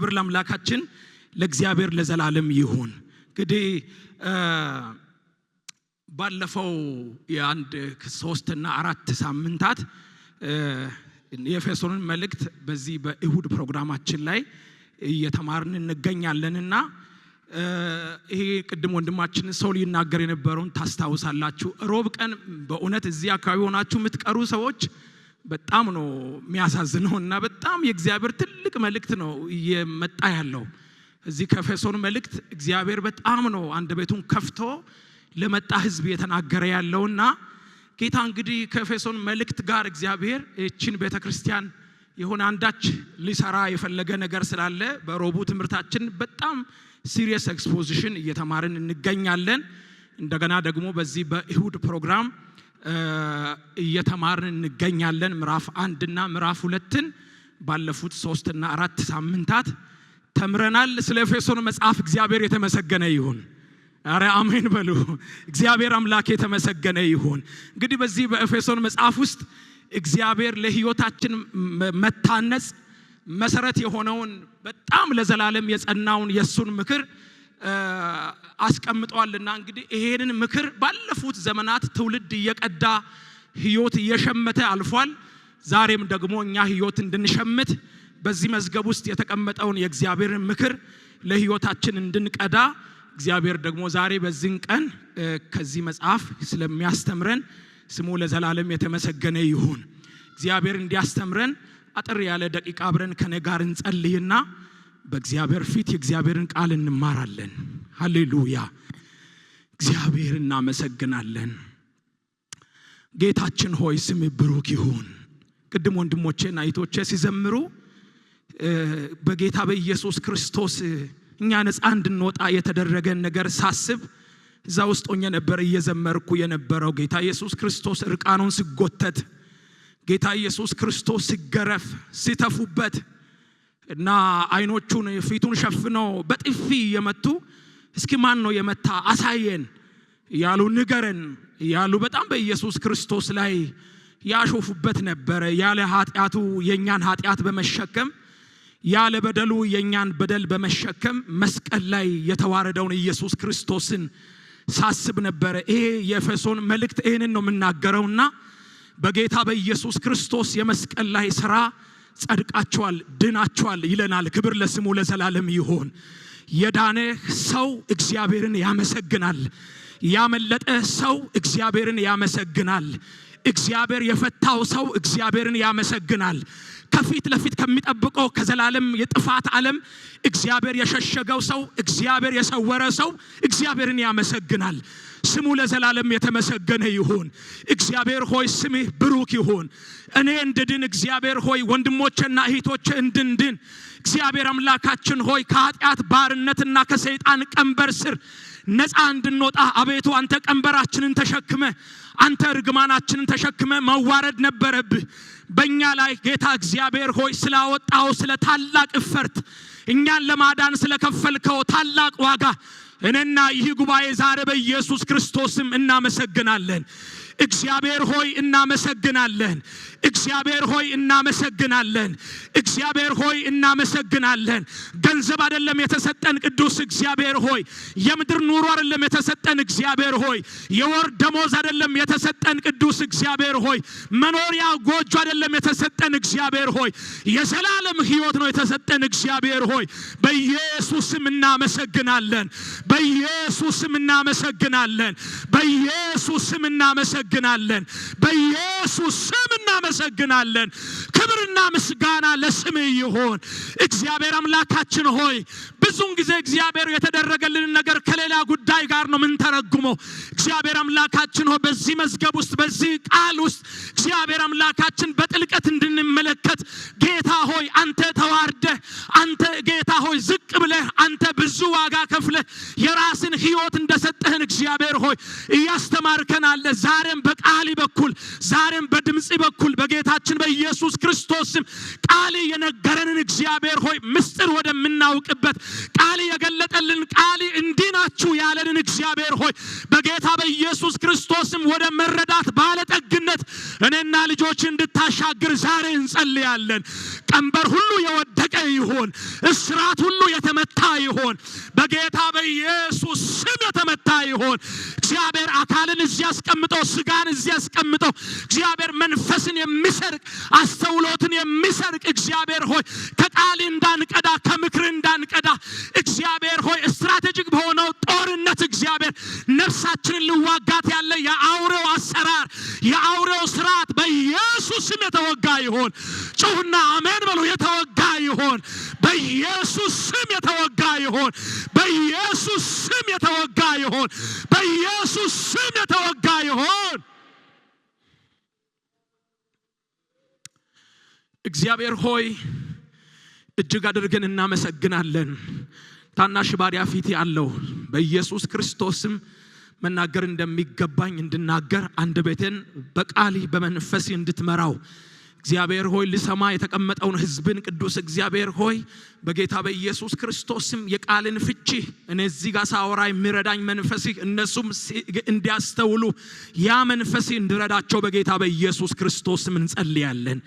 ክብር ለአምላካችን ለእግዚአብሔር ለዘላለም ይሁን። እንግዲህ ባለፈው የአንድ 3 እና 4 ሳምንታት የኤፌሶንን መልእክት በዚህ በእሁድ ፕሮግራማችን ላይ እየተማርን እንገኛለንና ይሄ ቅድም ወንድማችን ሰው ሊናገር የነበረውን ታስታውሳላችሁ። ሮብ ቀን በእውነት እዚህ አካባቢ ሆናችሁ የምትቀሩ ሰዎች በጣም ነው የሚያሳዝነውና በጣም የእግዚአብሔር ትልቅ መልእክት ነው እየመጣ ያለው። እዚህ ከኤፌሶን መልእክት እግዚአብሔር በጣም ነው አንደበቱን ከፍቶ ለመጣ ህዝብ የተናገረ ያለውና ጌታ እንግዲህ ከኤፌሶን መልእክት ጋር እግዚአብሔር እቺን ቤተክርስቲያን የሆነ አንዳች ሊሰራ የፈለገ ነገር ስላለ በሮቡ ትምህርታችን በጣም ሲሪየስ ኤክስፖዚሽን እየተማርን እንገኛለን። እንደገና ደግሞ በዚህ በእሁድ ፕሮግራም እየተማርን እንገኛለን። ምዕራፍ 1 እና ምዕራፍ 2ን ባለፉት 3 እና 4 ሳምንታት ተምረናል። ስለ ኤፌሶን መጽሐፍ እግዚአብሔር የተመሰገነ ይሁን። አረ አሜን በሉ። እግዚአብሔር አምላክ የተመሰገነ ይሁን። እንግዲህ በዚህ በኤፌሶን መጽሐፍ ውስጥ እግዚአብሔር ለህይወታችን መታነጽ መሰረት የሆነውን በጣም ለዘላለም የጸናውን የሱን ምክር አስቀምጧልና እንግዲህ ይሄንን ምክር ባለፉት ዘመናት ትውልድ እየቀዳ ህይወት እየሸመተ አልፏል። ዛሬም ደግሞ እኛ ህይወት እንድንሸምት በዚህ መዝገብ ውስጥ የተቀመጠውን የእግዚአብሔርን ምክር ለህይወታችን እንድንቀዳ እግዚአብሔር ደግሞ ዛሬ በዚህን ቀን ከዚህ መጽሐፍ ስለሚያስተምረን ስሙ ለዘላለም የተመሰገነ ይሁን። እግዚአብሔር እንዲያስተምረን አጥር ያለ ደቂቃ አብረን ከኔ ጋር እንጸልይና በእግዚአብሔር ፊት የእግዚአብሔርን ቃል እንማራለን። ሃሌሉያ። እግዚአብሔር እናመሰግናለን። ጌታችን ሆይ ስም ብሩክ ይሁን። ቅድም ወንድሞቼና እህቶቼ ሲዘምሩ በጌታ በኢየሱስ ክርስቶስ እኛ ነፃ እንድንወጣ የተደረገን ነገር ሳስብ እዛ ውስጥ ሆኜ ነበር እየዘመርኩ የነበረው። ጌታ ኢየሱስ ክርስቶስ እርቃኑን ሲጎተት፣ ጌታ ኢየሱስ ክርስቶስ ሲገረፍ ሲተፉበት እና አይኖቹን ፊቱን ሸፍነው በጥፊ የመቱ እስኪ ማን ነው የመታ አሳየን ያሉ ንገረን ያሉ በጣም በኢየሱስ ክርስቶስ ላይ ያሾፉበት ነበር። ያለ ኃጢያቱ የኛን ኃጢያት በመሸከም ያለ በደሉ የኛን በደል በመሸከም መስቀል ላይ የተዋረደውን ኢየሱስ ክርስቶስን ሳስብ ነበር። ይሄ የኤፌሶን መልእክት ይሄንን ነው የምናገረውና በጌታ በኢየሱስ ክርስቶስ የመስቀል ላይ ሥራ ጸድቃቸዋል፣ ድናቸዋል ይለናል። ክብር ለስሙ ለዘላለም ይሁን። የዳነ ሰው እግዚአብሔርን ያመሰግናል። ያመለጠ ሰው እግዚአብሔርን ያመሰግናል። እግዚአብሔር የፈታው ሰው እግዚአብሔርን ያመሰግናል። ከፊት ለፊት ከሚጠብቀው ከዘላለም የጥፋት ዓለም እግዚአብሔር የሸሸገው ሰው እግዚአብሔር የሰወረ ሰው እግዚአብሔርን ያመሰግናል። ስሙ ለዘላለም የተመሰገነ ይሁን። እግዚአብሔር ሆይ ስምህ ብሩክ ይሁን። እኔ እንድድን እግዚአብሔር ሆይ ወንድሞቼና እህቶቼ እንድንድን እግዚአብሔር አምላካችን ሆይ ከኃጢአት ባርነትና ከሰይጣን ቀንበር ስር ነፃ እንድንወጣ አቤቱ አንተ ቀንበራችንን ተሸክመ አንተ ርግማናችንን ተሸክመ መዋረድ ነበረብህ በእኛ ላይ ጌታ እግዚአብሔር ሆይ ስላወጣው ስለ ታላቅ እፈርት እኛን ለማዳን ስለከፈልከው ታላቅ ዋጋ እኔና ይህ ጉባኤ ዛሬ በኢየሱስ ክርስቶስም እናመሰግናለን። እግዚአብሔር ሆይ እናመሰግናለን። እግዚአብሔር ሆይ እናመሰግናለን። እግዚአብሔር ሆይ እናመሰግናለን። ገንዘብ አይደለም የተሰጠን ቅዱስ እግዚአብሔር ሆይ፣ የምድር ኑሮ አይደለም የተሰጠን እግዚአብሔር ሆይ፣ የወር ደሞዝ አይደለም የተሰጠን ቅዱስ እግዚአብሔር ሆይ፣ መኖሪያ ጎጆ አይደለም የተሰጠን እግዚአብሔር ሆይ፣ የዘላለም ሕይወት ነው የተሰጠን እግዚአብሔር ሆይ። በኢየሱስም እናመሰግናለን። በኢየሱስም እናመሰግናለን። በኢየሱስም እናመሰግናለን። በኢየሱስም እናመሰግናለን። ክብርና ምስጋና ለስምህ ይሁን። እግዚአብሔር አምላካችን ሆይ ብዙን ጊዜ እግዚአብሔር የተደረገልን ነገር ከሌላ ጉዳይ ጋር ነው ምን ተረጉመው። እግዚአብሔር አምላካችን ሆይ በዚህ መዝገብ ውስጥ በዚህ ቃል ውስጥ እግዚአብሔር አምላካችን በጥልቀት እንድንመለከት ጌታ ሆይ አንተ ተዋርደህ አንተ ጌታ ሆይ ዝቅ ብለህ አንተ ብዙ ዋጋ ከፍለህ የራስን ሕይወት እንደሰጠህን እግዚአብሔር ሆይ እያስተማርከን አለ። ዛሬም በቃሊ በኩል ዛሬም በድምጽ በኩል በጌታችን በኢየሱስ ክርስቶስም ቃል የነገረንን እግዚአብሔር ሆይ ምስጢር ወደምናውቅበት ቃል የገለጠልን ቃል እንዲናችሁ ያለንን እግዚአብሔር ሆይ በጌታ በኢየሱስ ክርስቶስም ወደ መረዳት ባለጠግነት እኔና ልጆች እንድታሻግር ዛሬ እንጸልያለን። ቀንበር ሁሉ የወደቀ ይሁን። እስራት ሁሉ የተመታ ይሁን። በጌታ በኢየሱስ ስም የተመታ ይሁን። እግዚአብሔር አካልን እዚህ ያስቀምጠው፣ ስጋን እዚህ ያስቀምጠው። እግዚአብሔር መንፈስን የሚሰርቅ አስተውሎትን የሚሰርቅ እግዚአብሔር ሆይ ከቃል እንዳንቀዳ ከምክር እንዳንቀዳ እግዚአብሔር ሆይ ስትራቴጂክ በሆነው ጦርነት እግዚአብሔር ነፍሳችንን ልዋጋት ያለ የአውሬው አሰራር የአውሬው ስርዓት በኢየሱስ ስም የተወጋ ይሁን። ጩሁና አሜን በሉ። የተወጋ ይሁን በኢየሱስ ስም የተወጋ ይሁን። በኢየሱስ ስም የተወጋ ይሁን። በኢየሱስ ስም የተወጋ ይሁን። እግዚአብሔር ሆይ እጅግ አድርገን እናመሰግናለን። ታናሽ ባሪያ ፊት ያለው በኢየሱስ ክርስቶስም መናገር እንደሚገባኝ እንድናገር አንደበቴን በቃል በመንፈስ እንድትመራው እግዚአብሔር ሆይ ልሰማ የተቀመጠውን ሕዝብን ቅዱስ እግዚአብሔር ሆይ በጌታ በኢየሱስ ክርስቶስም የቃልን ፍቺ እኔ እዚህ ጋር ሳወራ የሚረዳኝ መንፈስ እነሱም እንዲያስተውሉ ያ መንፈስ እንዲረዳቸው በጌታ በኢየሱስ ክርስቶስም እንጸልያለን።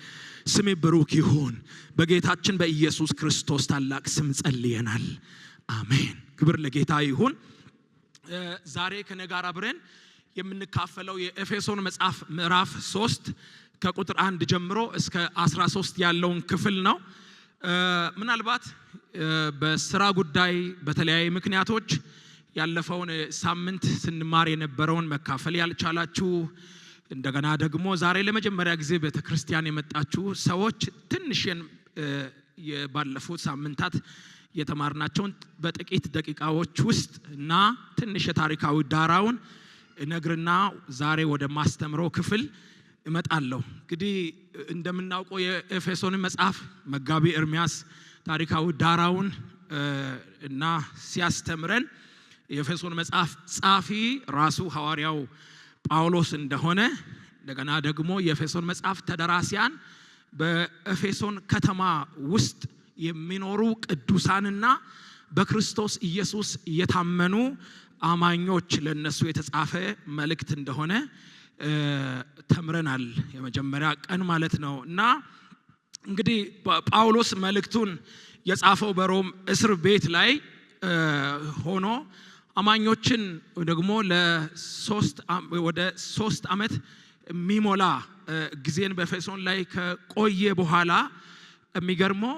ስም ብሩክ ይሁን። በጌታችን በኢየሱስ ክርስቶስ ታላቅ ስም ጸልየናል። አሜን። ክብር ለጌታ ይሁን። ዛሬ ከኔ ጋር አብረን የምንካፈለው የኤፌሶን መጽሐፍ ምዕራፍ 3 ከቁጥር 1 ጀምሮ እስከ 13 ያለውን ክፍል ነው። ምናልባት በስራ ጉዳይ በተለያየ ምክንያቶች ያለፈውን ሳምንት ስንማር የነበረውን መካፈል ያልቻላችሁ እንደገና ደግሞ ዛሬ ለመጀመሪያ ጊዜ ቤተክርስቲያን የመጣችሁ ሰዎች ትንሽ የባለፉት ሳምንታት የተማርናቸውን በጥቂት ደቂቃዎች ውስጥ እና ትንሽ የታሪካዊ ዳራውን ነግርና ዛሬ ወደ ማስተምረው ክፍል እመጣለሁ። እንግዲህ እንደምናውቀው የኤፌሶን መጽሐፍ መጋቢ ኤርሚያስ ታሪካዊ ዳራውን እና ሲያስተምረን የኤፌሶን መጽሐፍ ጻፊ ራሱ ሐዋርያው ጳውሎስ እንደሆነ እንደገና ደግሞ የኤፌሶን መጽሐፍ ተደራሲያን በኤፌሶን ከተማ ውስጥ የሚኖሩ ቅዱሳንና በክርስቶስ ኢየሱስ የታመኑ አማኞች ለነሱ የተጻፈ መልእክት እንደሆነ ተምረናል። የመጀመሪያ ቀን ማለት ነው። እና እንግዲህ ጳውሎስ መልእክቱን የጻፈው በሮም እስር ቤት ላይ ሆኖ አማኞችን ደግሞ ወደ 3 ዓመት የሚሞላ ጊዜን በኤፌሶን ላይ ከቆየ በኋላ የሚገርመው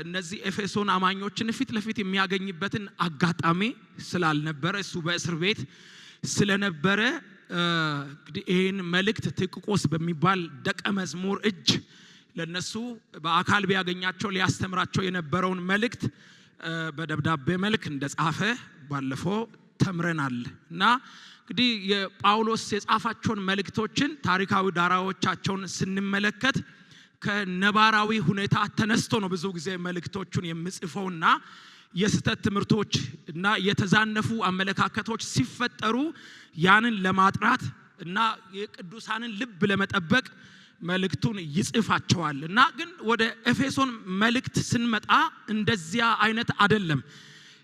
እነዚህ ኤፌሶን አማኞችን ፊት ለፊት የሚያገኝበትን አጋጣሚ ስላልነበረ እሱ በእስር ቤት ስለነበረ እንግዲህ ይህን መልእክት ቲኪቆስ በሚባል ደቀ መዝሙር እጅ ለነሱ በአካል ቢያገኛቸው ሊያስተምራቸው የነበረውን መልእክት በደብዳቤ መልክ እንደጻፈ ባለፈው ተምረናል። እና እንግዲህ የጳውሎስ የጻፋቸውን መልእክቶችን ታሪካዊ ዳራዎቻቸውን ስንመለከት ከነባራዊ ሁኔታ ተነስቶ ነው ብዙ ጊዜ መልእክቶቹን የሚጽፈውና የስተት ትምህርቶች እና የተዛነፉ አመለካከቶች ሲፈጠሩ ያንን ለማጥራት እና የቅዱሳንን ልብ ለመጠበቅ መልእክቱን ይጽፋቸዋል። እና ግን ወደ ኤፌሶን መልእክት ስንመጣ እንደዚያ አይነት አይደለም።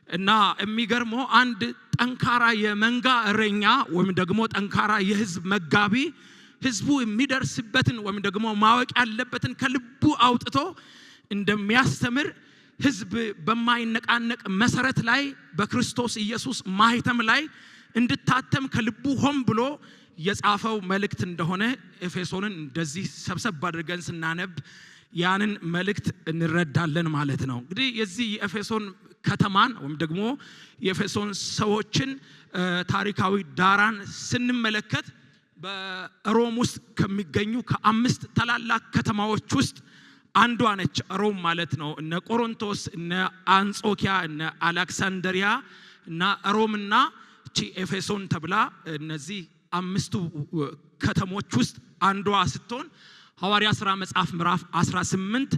እና የሚገርመው አንድ ጠንካራ የመንጋ እረኛ ወይም ደግሞ ጠንካራ የሕዝብ መጋቢ ሕዝቡ የሚደርስበትን ወይም ደግሞ ማወቅ ያለበትን ከልቡ አውጥቶ እንደሚያስተምር ሕዝብ በማይነቃነቅ መሰረት ላይ በክርስቶስ ኢየሱስ ማህተም ላይ እንድታተም ከልቡ ሆን ብሎ የጻፈው መልእክት እንደሆነ ኤፌሶንን እንደዚህ ሰብሰብ አድርገን ስናነብ ያንን መልእክት እንረዳለን ማለት ነው። እንግዲህ የዚህ የኤፌሶን ከተማን ወይም ደግሞ የኤፌሶን ሰዎችን ታሪካዊ ዳራን ስንመለከት በሮም ውስጥ ከሚገኙ ከ5 ታላላቅ ከተማዎች ውስጥ አንዷ ነች ሮም ማለት ነው። እነ ቆሮንቶስ፣ እነ አንጾኪያ፣ እነ አሌክሳንድሪያ እና ሮምና ኤፌሶን ተብላ እነዚህ 5ቱ ከተሞች ውስጥ አንዷ ስትሆን ሐዋርያ ሥራ መጽሐፍ ምዕራፍ 18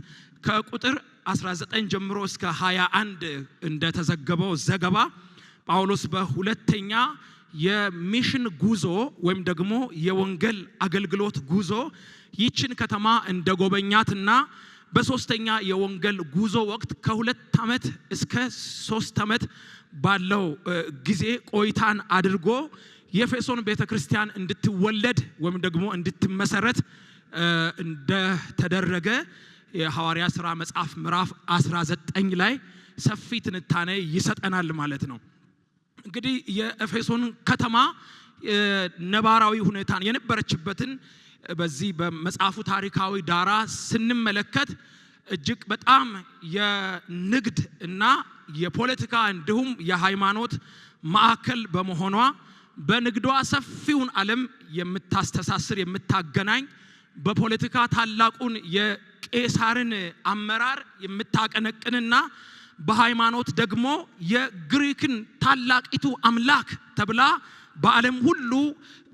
ከቁጥር 19 ጀምሮ እስከ 21 እንደተዘገበው ዘገባ ጳውሎስ በሁለተኛ የሚሽን ጉዞ ወይም ደግሞ የወንጌል አገልግሎት ጉዞ ይችን ከተማ እንደጎበኛትና በሶስተኛ የወንጌል ጉዞ ወቅት ከ2 ዓመት እስከ 3 ዓመት ባለው ጊዜ ቆይታን አድርጎ የኤፌሶን ቤተክርስቲያን እንድትወለድ ወይም ደግሞ እንድትመሰረት እንደተደረገ የሐዋርያ ሥራ መጽሐፍ ምዕራፍ 19 ላይ ሰፊ ትንታኔ ይሰጠናል ማለት ነው። እንግዲህ የኤፌሶን ከተማ ነባራዊ ሁኔታን የነበረችበትን በዚህ በመጽሐፉ ታሪካዊ ዳራ ስንመለከት እጅግ በጣም የንግድ እና የፖለቲካ እንዲሁም የሃይማኖት ማዕከል በመሆኗ በንግዷ ሰፊውን ዓለም የምታስተሳስር የምታገናኝ በፖለቲካ ታላቁን የቄሳርን አመራር የምታቀነቅንና በሃይማኖት ደግሞ የግሪክን ታላቂቱ አምላክ ተብላ በዓለም ሁሉ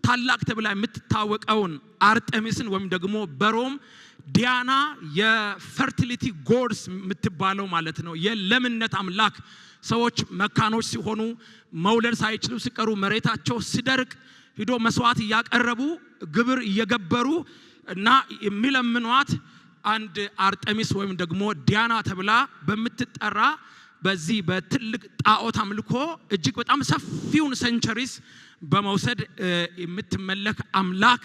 ታላቅ ተብላ የምትታወቀውን አርጤሚስን ወይም ደግሞ በሮም ዲያና የፈርቲሊቲ ጎድስ የምትባለው ማለት ነው የለምነት አምላክ ሰዎች መካኖች ሲሆኑ መውለድ ሳይችሉ ሲቀሩ መሬታቸው ሲደርቅ ሄዶ መስዋዕት ያቀረቡ ግብር እየገበሩ እና የሚለምኗት አንድ አርጤሚስ ወይም ደግሞ ዲያና ተብላ በምትጠራ በዚህ በትልቅ ጣዖት አምልኮ እጅግ በጣም ሰፊውን ሴንቸሪስ በመውሰድ የምትመለክ አምላክ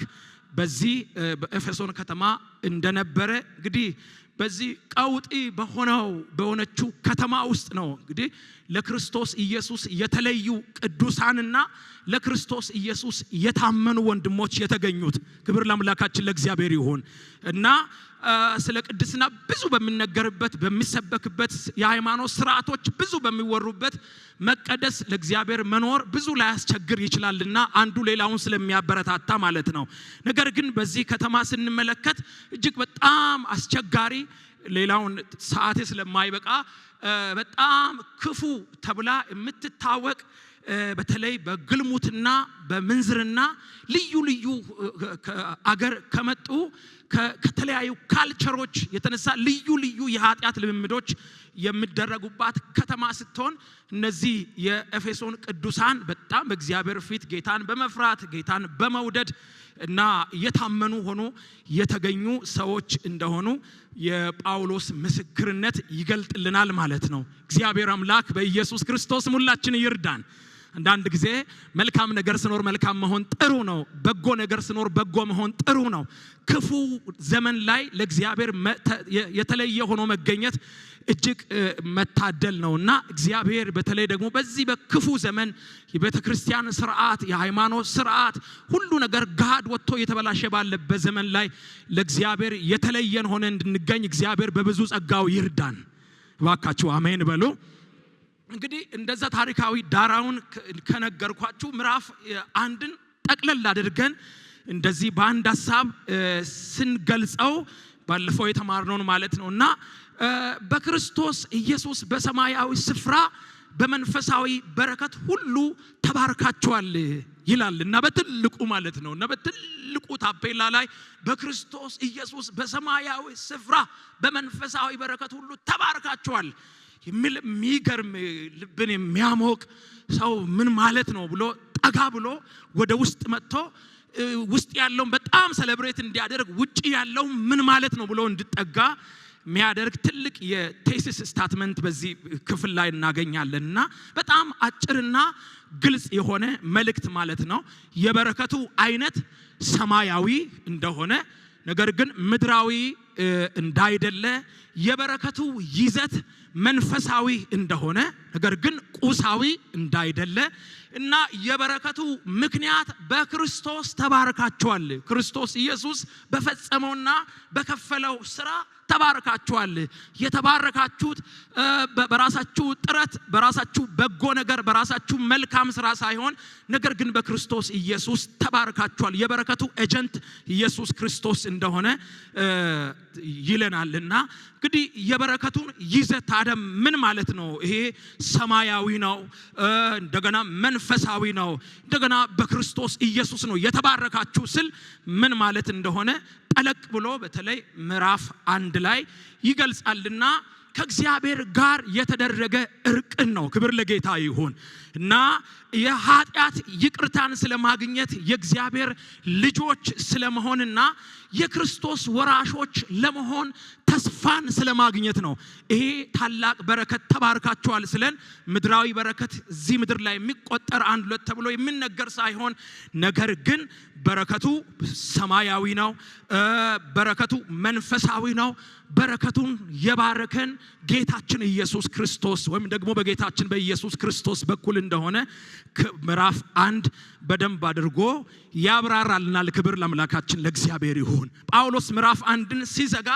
በዚህ በኤፌሶን ከተማ እንደነበረ እንግዲህ በዚህ ቀውጢ በሆነችው ከተማ ውስጥ ነው እንግዲህ ለክርስቶስ ኢየሱስ የተለዩ ቅዱሳንና ለክርስቶስ ኢየሱስ የታመኑ ወንድሞች የተገኙት። ክብር ለአምላካችን ለእግዚአብሔር ይሁን እና ስለ ቅድስና ብዙ በሚነገርበት በሚሰበክበት የሃይማኖት ስርዓቶች ብዙ በሚወሩበት መቀደስ ለእግዚአብሔር መኖር ብዙ ላይ ያስቸግር ይችላልና አንዱ ሌላውን ስለሚያበረታታ ማለት ነው። ነገር ግን በዚህ ከተማ ስንመለከት እጅግ በጣም አስቸጋሪ ሌላውን ሰዓቴ ስለማይበቃ በጣም ክፉ ተብላ የምትታወቅ በተለይ በግልሙትና በምንዝርና ልዩ ልዩ አገር ከመጡ ከተለያዩ ካልቸሮች የተነሳ ልዩ ልዩ የኃጢአት ልምምዶች የሚደረጉባት ከተማ ስትሆን እነዚህ የኤፌሶን ቅዱሳን በጣም በእግዚአብሔር ፊት ጌታን በመፍራት ጌታን በመውደድ እና የታመኑ ሆኖ የተገኙ ሰዎች እንደሆኑ የጳውሎስ ምስክርነት ይገልጥልናል ማለት ነው። እግዚአብሔር አምላክ በኢየሱስ ክርስቶስ ሁላችንን ይርዳን። አንዳንድ ጊዜ መልካም ነገር ሲኖር መልካም መሆን ጥሩ ነው። በጎ ነገር ሲኖር በጎ መሆን ጥሩ ነው። ክፉ ዘመን ላይ ለእግዚአብሔር የተለየ ሆኖ መገኘት እጅግ መታደል ነውና እግዚአብሔር በተለይ ደግሞ በዚህ በክፉ ዘመን የቤተክርስቲያን ስርዓት የሃይማኖት ስርዓት ሁሉ ነገር ጋድ ወጥቶ የተበላሸ ባለበት ዘመን ላይ ለእግዚአብሔር የተለየን ሆነ እንድንገኝ እግዚአብሔር በብዙ ጸጋው ይርዳን። እባካችሁ አሜን በሉ። እንግዲህ እንደዛ ታሪካዊ ዳራውን ከነገርኳችሁ ምዕራፍ አንድን ጠቅለል አድርገን እንደዚህ በአንድ ሐሳብ ስንገልጸው ባለፈው የተማርነውን ማለት ነውና በክርስቶስ ኢየሱስ በሰማያዊ ስፍራ በመንፈሳዊ በረከት ሁሉ ተባርካችኋል ይላልና በትልቁ ማለት ነውና በትልቁ ታፔላ ላይ በክርስቶስ ኢየሱስ በሰማያዊ ስፍራ በመንፈሳዊ በረከት ሁሉ ተባርካችኋል የሚገርም ልብን የሚያሞቅ ሰው ምን ማለት ነው ብሎ ጠጋ ብሎ ወደ ውስጥ መጥቶ ውስጥ ያለውን በጣም ሴሌብሬት እንዲያደርግ ውጪ ያለው ምን ማለት ነው ብሎ እንድጠጋ የሚያደርግ ትልቅ የቴሲስ ስታትመንት በዚህ ክፍል ላይ እናገኛለንና በጣም አጭርና ግልጽ የሆነ መልእክት ማለት ነው። የበረከቱ አይነት ሰማያዊ እንደሆነ ነገር ግን ምድራዊ እንዳይደለ የበረከቱ ይዘት መንፈሳዊ እንደሆነ ነገር ግን ቁሳዊ እንዳይደለ እና የበረከቱ ምክንያት በክርስቶስ ተባረካችኋል። ክርስቶስ ኢየሱስ በፈጸመውና በከፈለው ስራ ተባረካችኋል። የተባረካችሁት በራሳችሁ ጥረት በራሳችሁ በጎ ነገር በራሳችሁ መልካም ስራ ሳይሆን ነገር ግን በክርስቶስ ኢየሱስ ተባረካችኋል። የበረከቱ ኤጀንት ኢየሱስ ክርስቶስ እንደሆነ ይለናልና እንግዲህ የበረከቱን ይዘት ታዲያ ምን ማለት ነው? ይሄ ሰማያዊ ነው፣ እንደገና መንፈሳዊ ነው፣ እንደገና በክርስቶስ ኢየሱስ ነው የተባረካችሁ ስል ምን ማለት እንደሆነ ጠለቅ ብሎ በተለይ ምዕራፍ 1 ላይ ይገልጻልና ከእግዚአብሔር ጋር የተደረገ እርቅን ነው። ክብር ለጌታ ይሁን እና የኃጢአት ይቅርታን ስለማግኘት የእግዚአብሔር ልጆች ስለመሆንና የክርስቶስ ወራሾች ለመሆን ተስፋን ስለማግኘት ነው። ይሄ ታላቅ በረከት ተባርካችኋል ስለን ምድራዊ በረከት እዚህ ምድር ላይ የሚቆጠር አንድ ሁለት ተብሎ የሚነገር ሳይሆን ነገር ግን በረከቱ ሰማያዊ ነው። በረከቱ መንፈሳዊ ነው። በረከቱን የባረከን ጌታችን ኢየሱስ ክርስቶስ ወይም ደግሞ በጌታችን በኢየሱስ ክርስቶስ በኩል እንደሆነ ምዕራፍ 1 በደንብ አድርጎ ያብራራልናል። ክብር ለአምላካችን ለእግዚአብሔር ይሁን። ጳውሎስ ምዕራፍ 1ን ሲዘጋ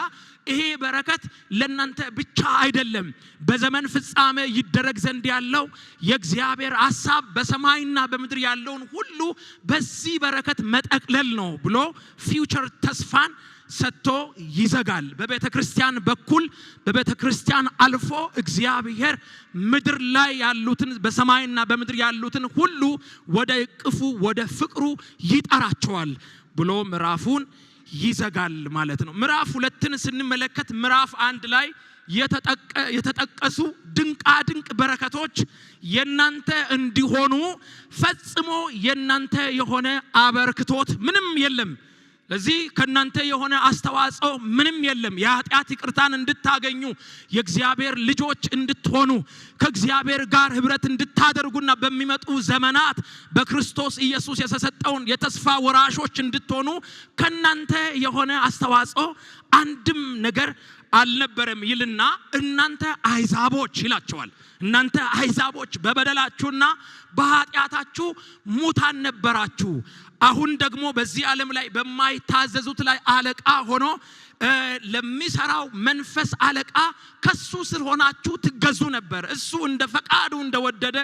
ይሄ በረከት ለእናንተ ብቻ አይደለም፣ በዘመን ፍጻሜ ይደረግ ዘንድ ያለው የእግዚአብሔር ሐሳብ በሰማይና በምድር ያለውን ሁሉ በዚህ በረከት መጠቅለል ነው ብሎ ፊውቸር ተስፋን ሰጥቶ ይዘጋል። በቤተ ክርስቲያን በኩል በቤተ ክርስቲያን አልፎ እግዚአብሔር ምድር ላይ ያሉትን በሰማይና በምድር ያሉትን ሁሉ ወደ እቅፉ ወደ ፍቅሩ ይጠራቸዋል ብሎ ምዕራፉን ይዘጋል ማለት ነው። ምዕራፍ 2ን ስንመለከት ምዕራፍ 1 ላይ የተጠቀሱ ድንቃድንቅ በረከቶች የናንተ እንዲሆኑ ፈጽሞ የናንተ የሆነ አበርክቶት ምንም የለም። ለዚህ ከናንተ የሆነ አስተዋጽኦ ምንም የለም። የኃጢአት ይቅርታን እንድታገኙ የእግዚአብሔር ልጆች እንድትሆኑ ከእግዚአብሔር ጋር ህብረት እንድታደርጉና በሚመጡ ዘመናት በክርስቶስ ኢየሱስ የተሰጠውን የተስፋ ወራሾች እንድትሆኑ ከናንተ የሆነ አስተዋጽኦ አንድም ነገር አልነበረም ይልና እናንተ አሕዛቦች ይላቸዋል። እናንተ አሕዛቦች በበደላችሁና በኃጢአታችሁ ሙታን ነበራችሁ። አሁን ደግሞ በዚህ ዓለም ላይ በማይታዘዙት ላይ አለቃ ሆኖ ለሚሰራው መንፈስ አለቃ ከሱ ስር ሆናችሁ ትገዙ ነበር። እሱ እንደ ፈቃዱ እንደወደደ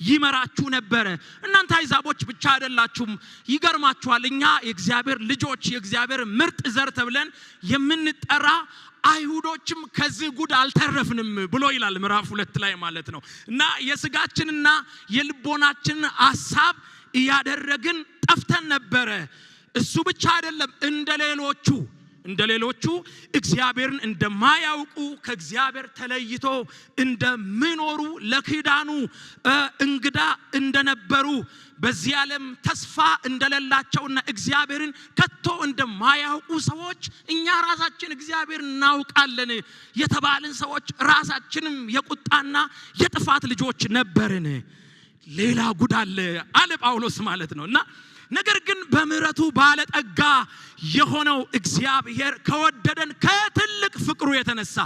ይመራችሁ ነበር። እናንተ አሕዛቦች ብቻ አይደላችሁም። ይገርማችኋል፣ እኛ የእግዚአብሔር ልጆች የእግዚአብሔር ምርጥ ዘር ተብለን የምንጠራ አይሁዶችም ከዚህ ጉድ አልተረፍንም ብሎ ይላል ምዕራፍ 2 ላይ ማለት ነው። እና የስጋችንና የልቦናችን ሐሳብ ያደረግን ጠፍተን ነበረ። እሱ ብቻ አይደለም፣ እንደሌሎቹ እግዚአብሔርን እንደማያውቁ ከእግዚአብሔር ተለይቶ እንደሚኖሩ ለኪዳኑ እንግዳ እንደነበሩ በዚህ ዓለም ተስፋ እንደሌላቸውና እግዚአብሔርን ከቶ እንደማያውቁ ሰዎች እኛ ራሳችን እግዚአብሔር እናውቃለን የተባልን ሰዎች ራሳችንም የቁጣና የጥፋት ልጆች ነበርን። ሌላ ጉድ አለ ጳውሎስ ማለት ነውና ነገር ግን በምህረቱ ባለጠጋ የሆነው እግዚአብሔር ከወደደን ከትልቅ ፍቅሩ የተነሳ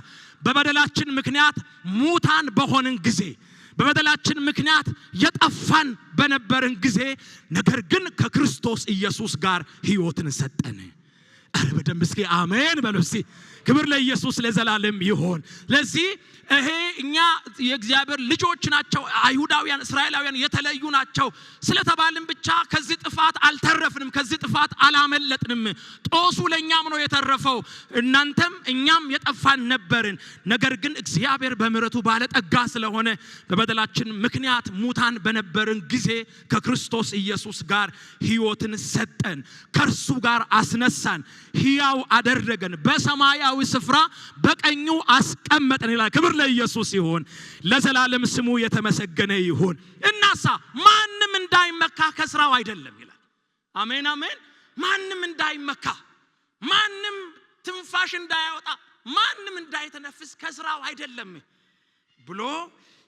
በበደላችን ምክንያት ሙታን በሆንን ጊዜ በበደላችን ምክንያት የጠፋን በነበርን ጊዜ ነገር ግን ከክርስቶስ ኢየሱስ ጋር ሕይወትን ሰጠን። አረ በደንብ እስኪ አሜን በሉ እስኪ። ክብር ለኢየሱስ ለዘላለም ይሁን። ለዚህ ይሄ እኛ የእግዚአብሔር ልጆች ናቸው አይሁዳውያን እስራኤላውያን የተለዩ ናቸው ስለተባልን ብቻ ከዚህ ጥፋት አልተረፍንም፣ ከዚህ ጥፋት አላመለጥንም። ጦሱ ለኛም ነው የተረፈው። እናንተም እኛም የጠፋን ነበርን። ነገር ግን እግዚአብሔር በምህረቱ ባለጠጋ ስለሆነ በበደላችን ምክንያት ሙታን በነበርን ጊዜ ከክርስቶስ ኢየሱስ ጋር ሕይወትን ሰጠን፣ ከእርሱ ጋር አስነሳን፣ ሕያው አደረገን፣ በሰማያዊ ስፍራ በቀኙ አስቀመጠን ይላል። ክብር ለኢየሱስ ይሁን፣ ለዘላለም ስሙ የተመሰገነ ይሁን። እናሳ ማንም እንዳይመካ ከስራው አይደለም ይላል። አሜን አሜን። ማንም እንዳይመካ፣ ማንም ትንፋሽ እንዳያወጣ፣ ማንም እንዳይተነፍስ ከስራው አይደለም ብሎ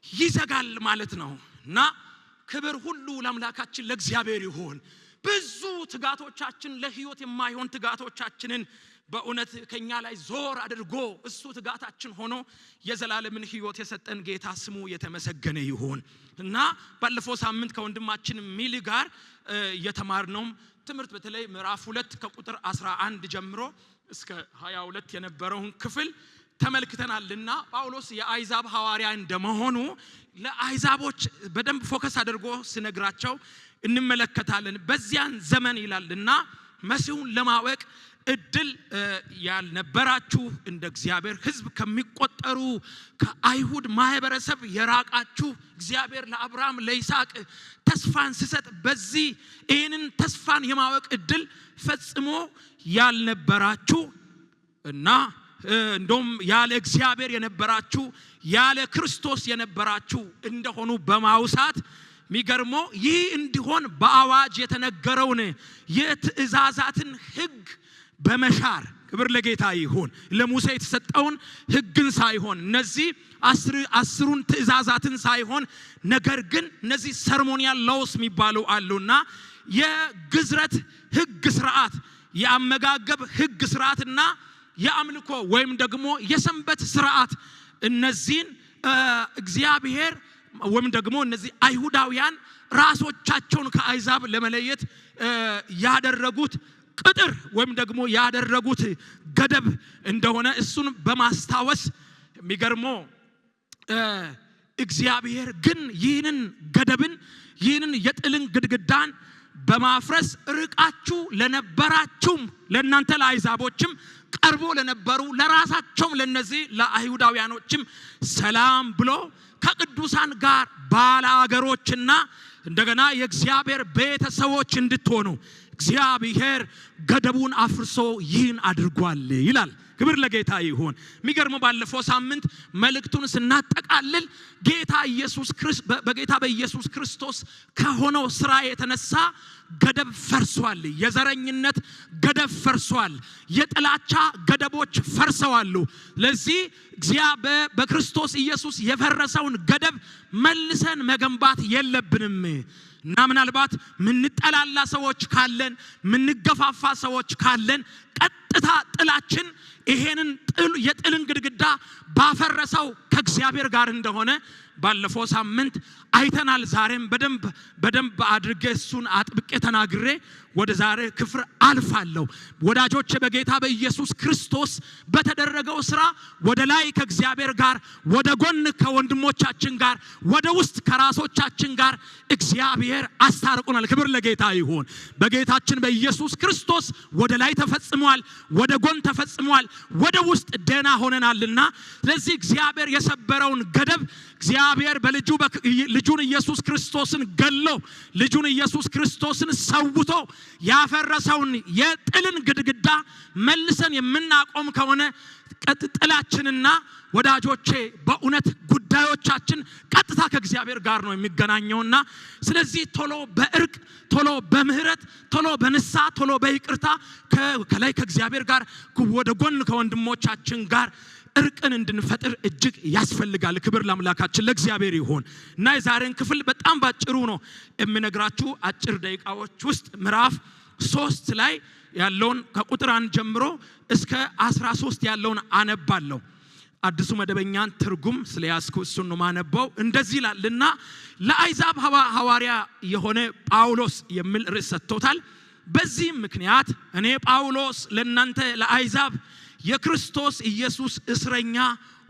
ይዘጋል ማለት ነው። እና ክብር ሁሉ ለአምላካችን ለእግዚአብሔር ይሁን። ብዙ ትጋቶቻችን ለሕይወት የማይሆን ትጋቶቻችንን በእውነት ከኛ ላይ ዞር አድርጎ እሱ ትጋታችን ሆኖ የዘላለምን ሕይወት የሰጠን ጌታ ስሙ የተመሰገነ ይሁን። እና ባለፈው ሳምንት ከወንድማችን ሚሊ ጋር የተማርነው ትምህርት በተለይ ምዕራፍ 2 ከቁጥር 11 ጀምሮ እስከ 22 የነበረውን ክፍል ተመልክተናልና ጳውሎስ የአይዛብ ሐዋርያ እንደመሆኑ ለአይዛቦች በደንብ ፎከስ አድርጎ ሲነግራቸው እንመለከታለን። በዚያን ዘመን ይላልና መሲሁን ለማወቅ እድል ያልነበራችሁ እንደ እግዚአብሔር ሕዝብ ከሚቆጠሩ ከአይሁድ ማህበረሰብ የራቃችሁ እግዚአብሔር ለአብርሃም ለይስሐቅ ተስፋን ሲሰጥ በዚህ ይህንን ተስፋን የማወቅ እድል ፈጽሞ ያልነበራችሁ እና እንደውም ያለ እግዚአብሔር የነበራችሁ ያለ ክርስቶስ የነበራችሁ እንደሆኑ በማውሳት ሚገርመው ይህ እንዲሆን በአዋጅ የተነገረውን የትእዛዛትን ሕግ በመሻር ክብር ለጌታ ይሁን ለሙሴ የተሰጠውን ሕግን ሳይሆን እነዚህ አስሩን ትእዛዛትን ሳይሆን ነገር ግን እነዚህ ሰርሞኒያል ሎውስ የሚባሉ አሉና የግዝረት ሕግ ስርዓት የአመጋገብ ሕግ ስርዓትና የአምልኮ ወይም ደግሞ የሰንበት ስርዓት እነዚህን እግዚአብሔር ወይም ደግሞ እነዚህ አይሁዳውያን ራሶቻቸውን ከአይዛብ ለመለየት ያደረጉት ቅጥር ወይም ደግሞ ያደረጉት ገደብ እንደሆነ እሱን በማስታወስ የሚገርመው እግዚአብሔር ግን ይህንን ገደብን ይህንን የጥልን ግድግዳን በማፍረስ ርቃችሁ ለነበራችሁም ለእናንተ ለአይዛቦችም ቀርቦ ለነበሩ ለራሳቸውም ለነዚህ ለአይሁዳውያኖችም ሰላም ብሎ ከቅዱሳን ጋር ባለአገሮችና እንደገና የእግዚአብሔር ቤተሰቦች እንድትሆኑ እግዚአብሔር ገደቡን አፍርሶ ይህን አድርጓል ይላል። ክብር ለጌታ ይሁን። የሚገርመው ባለፈው ሳምንት መልእክቱን ስናጠቃልል ጌታ ኢየሱስ ክርስቶስ በጌታ በኢየሱስ ክርስቶስ ከሆነው ስራ የተነሳ ገደብ ፈርሷል። የዘረኝነት ገደብ ፈርሷል። የጥላቻ ገደቦች ፈርሰዋል። ለዚህ እግዚአብሔር በክርስቶስ ኢየሱስ የፈረሰውን ገደብ መልሰን መገንባት የለብንም እና ምናልባት ምንጠላላ ሰዎች ካለን ምንገፋፋ ሰዎች ካለን ቀጥታ ጥላችን ይሄንን የጥልን ግድግዳ ባፈረሰው ከእግዚአብሔር ጋር እንደሆነ ባለፈው ሳምንት አይተናል። ዛሬም በደንብ አድርጌ እሱን አጥብቄ ተናግሬ ወደ ዛሬ ክፍል አልፋለሁ። ወዳጆቼ በጌታ በኢየሱስ ክርስቶስ በተደረገው ስራ ወደ ላይ ከእግዚአብሔር ጋር፣ ወደ ጎን ከወንድሞቻችን ጋር፣ ወደ ውስጥ ከራሶቻችን ጋር እግዚአብሔር አስታርቆናል። ክብር ለጌታ ይሁን። በጌታችን በኢየሱስ ክርስቶስ ወደ ላይ ተፈጽሟል፣ ወደ ጎን ተፈጽሟል፣ ወደ ውስጥ ደህና ሆነናልና ስለዚህ እግዚአብሔር የሰበረውን ገደብ እግዚአብሔር ልጁን ኢየሱስ ክርስቶስን ገሎ ልጁን ኢየሱስ ክርስቶስን ሰውቶ ያፈረሰውን የጥልን ግድግዳ መልሰን የምናቆም ከሆነ ጥላችንና ወዳጆቼ በእውነት ጉዳዮቻችን ቀጥታ ከእግዚአብሔር ጋር ነው የሚገናኘውና ስለዚህ ቶሎ በእርቅ ቶሎ በምህረት ቶሎ በንስሐ ቶሎ በይቅርታ ከላይ ከእግዚአብሔር ጋር ወደ ጎን ከወንድሞቻችን ጋር እርቅን እንድንፈጥር እጅግ ያስፈልጋል። ክብር ለአምላካችን ለእግዚአብሔር ይሁን እና የዛሬን ክፍል በጣም ባጭሩ ነው የምነግራችሁ። አጭር ደቂቃዎች ውስጥ ምዕራፍ 3 ላይ ያለውን ከቁጥር 1 ጀምሮ እስከ 13 ያለውን አነባለሁ። አዲሱ መደበኛን ትርጉም ስለያዝኩ እሱን ነው ማነበው። እንደዚህ ይላልና ለአይዛብ ሐዋርያ የሆነ ጳውሎስ የሚል ርዕስ ሰጥቶታል። በዚህ ምክንያት እኔ ጳውሎስ ለእናንተ ለአይዛብ የክርስቶስ ኢየሱስ እስረኛ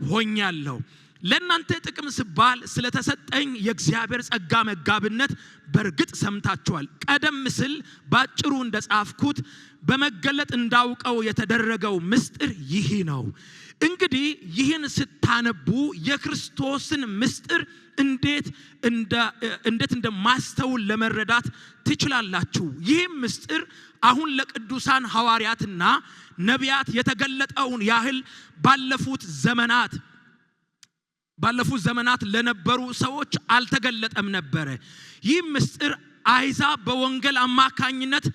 ሆኛለሁ። ለእናንተ ጥቅም ሲባል ስለተሰጠኝ የእግዚአብሔር ጸጋ መጋብነት በርግጥ ሰምታችኋል። ቀደም ሲል ባጭሩ እንደጻፍኩት በመገለጥ እንዳውቀው የተደረገው ምስጢር ይህ ነው። እንግዲህ ይህን ስታነቡ የክርስቶስን ምስጢር እንዴት እንደማስተውል ለመረዳት ትችላላችሁ። ይህም ምስጢር አሁን ለቅዱሳን ሐዋርያትና ነቢያት የተገለጠውን ያህል ባለፉት ዘመናት ለነበሩ ሰዎች አልተገለጠም ነበር። ይህ ምስጢር አይዛብ በወንጌል አማካኝነት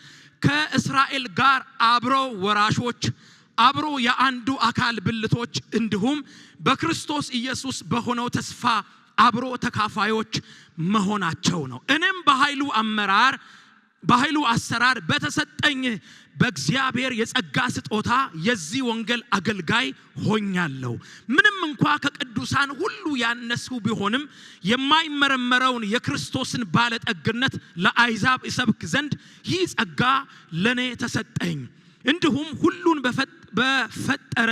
ከእስራኤል ጋር አብሮ ወራሾች አብሮ የአንዱ አካል ብልቶች እንዲሁም በክርስቶስ ኢየሱስ በሆነው ተስፋ አብሮ ተካፋዮች መሆናቸው ነው። እኔም በኃይሉ አሰራር በተሰጠኝ በእግዚአብሔር የጸጋ ስጦታ የዚህ ወንጌል አገልጋይ ሆኛለሁ። ምንም እንኳን ከቅዱሳን ሁሉ ያነሱ ቢሆንም የማይመረመረውን የክርስቶስን ባለጠግነት ለአይዛብ ይሰብክ ዘንድ ይህ ጸጋ ለኔ ተሰጠኝ። እንዲሁም ሁሉን በፈጠረ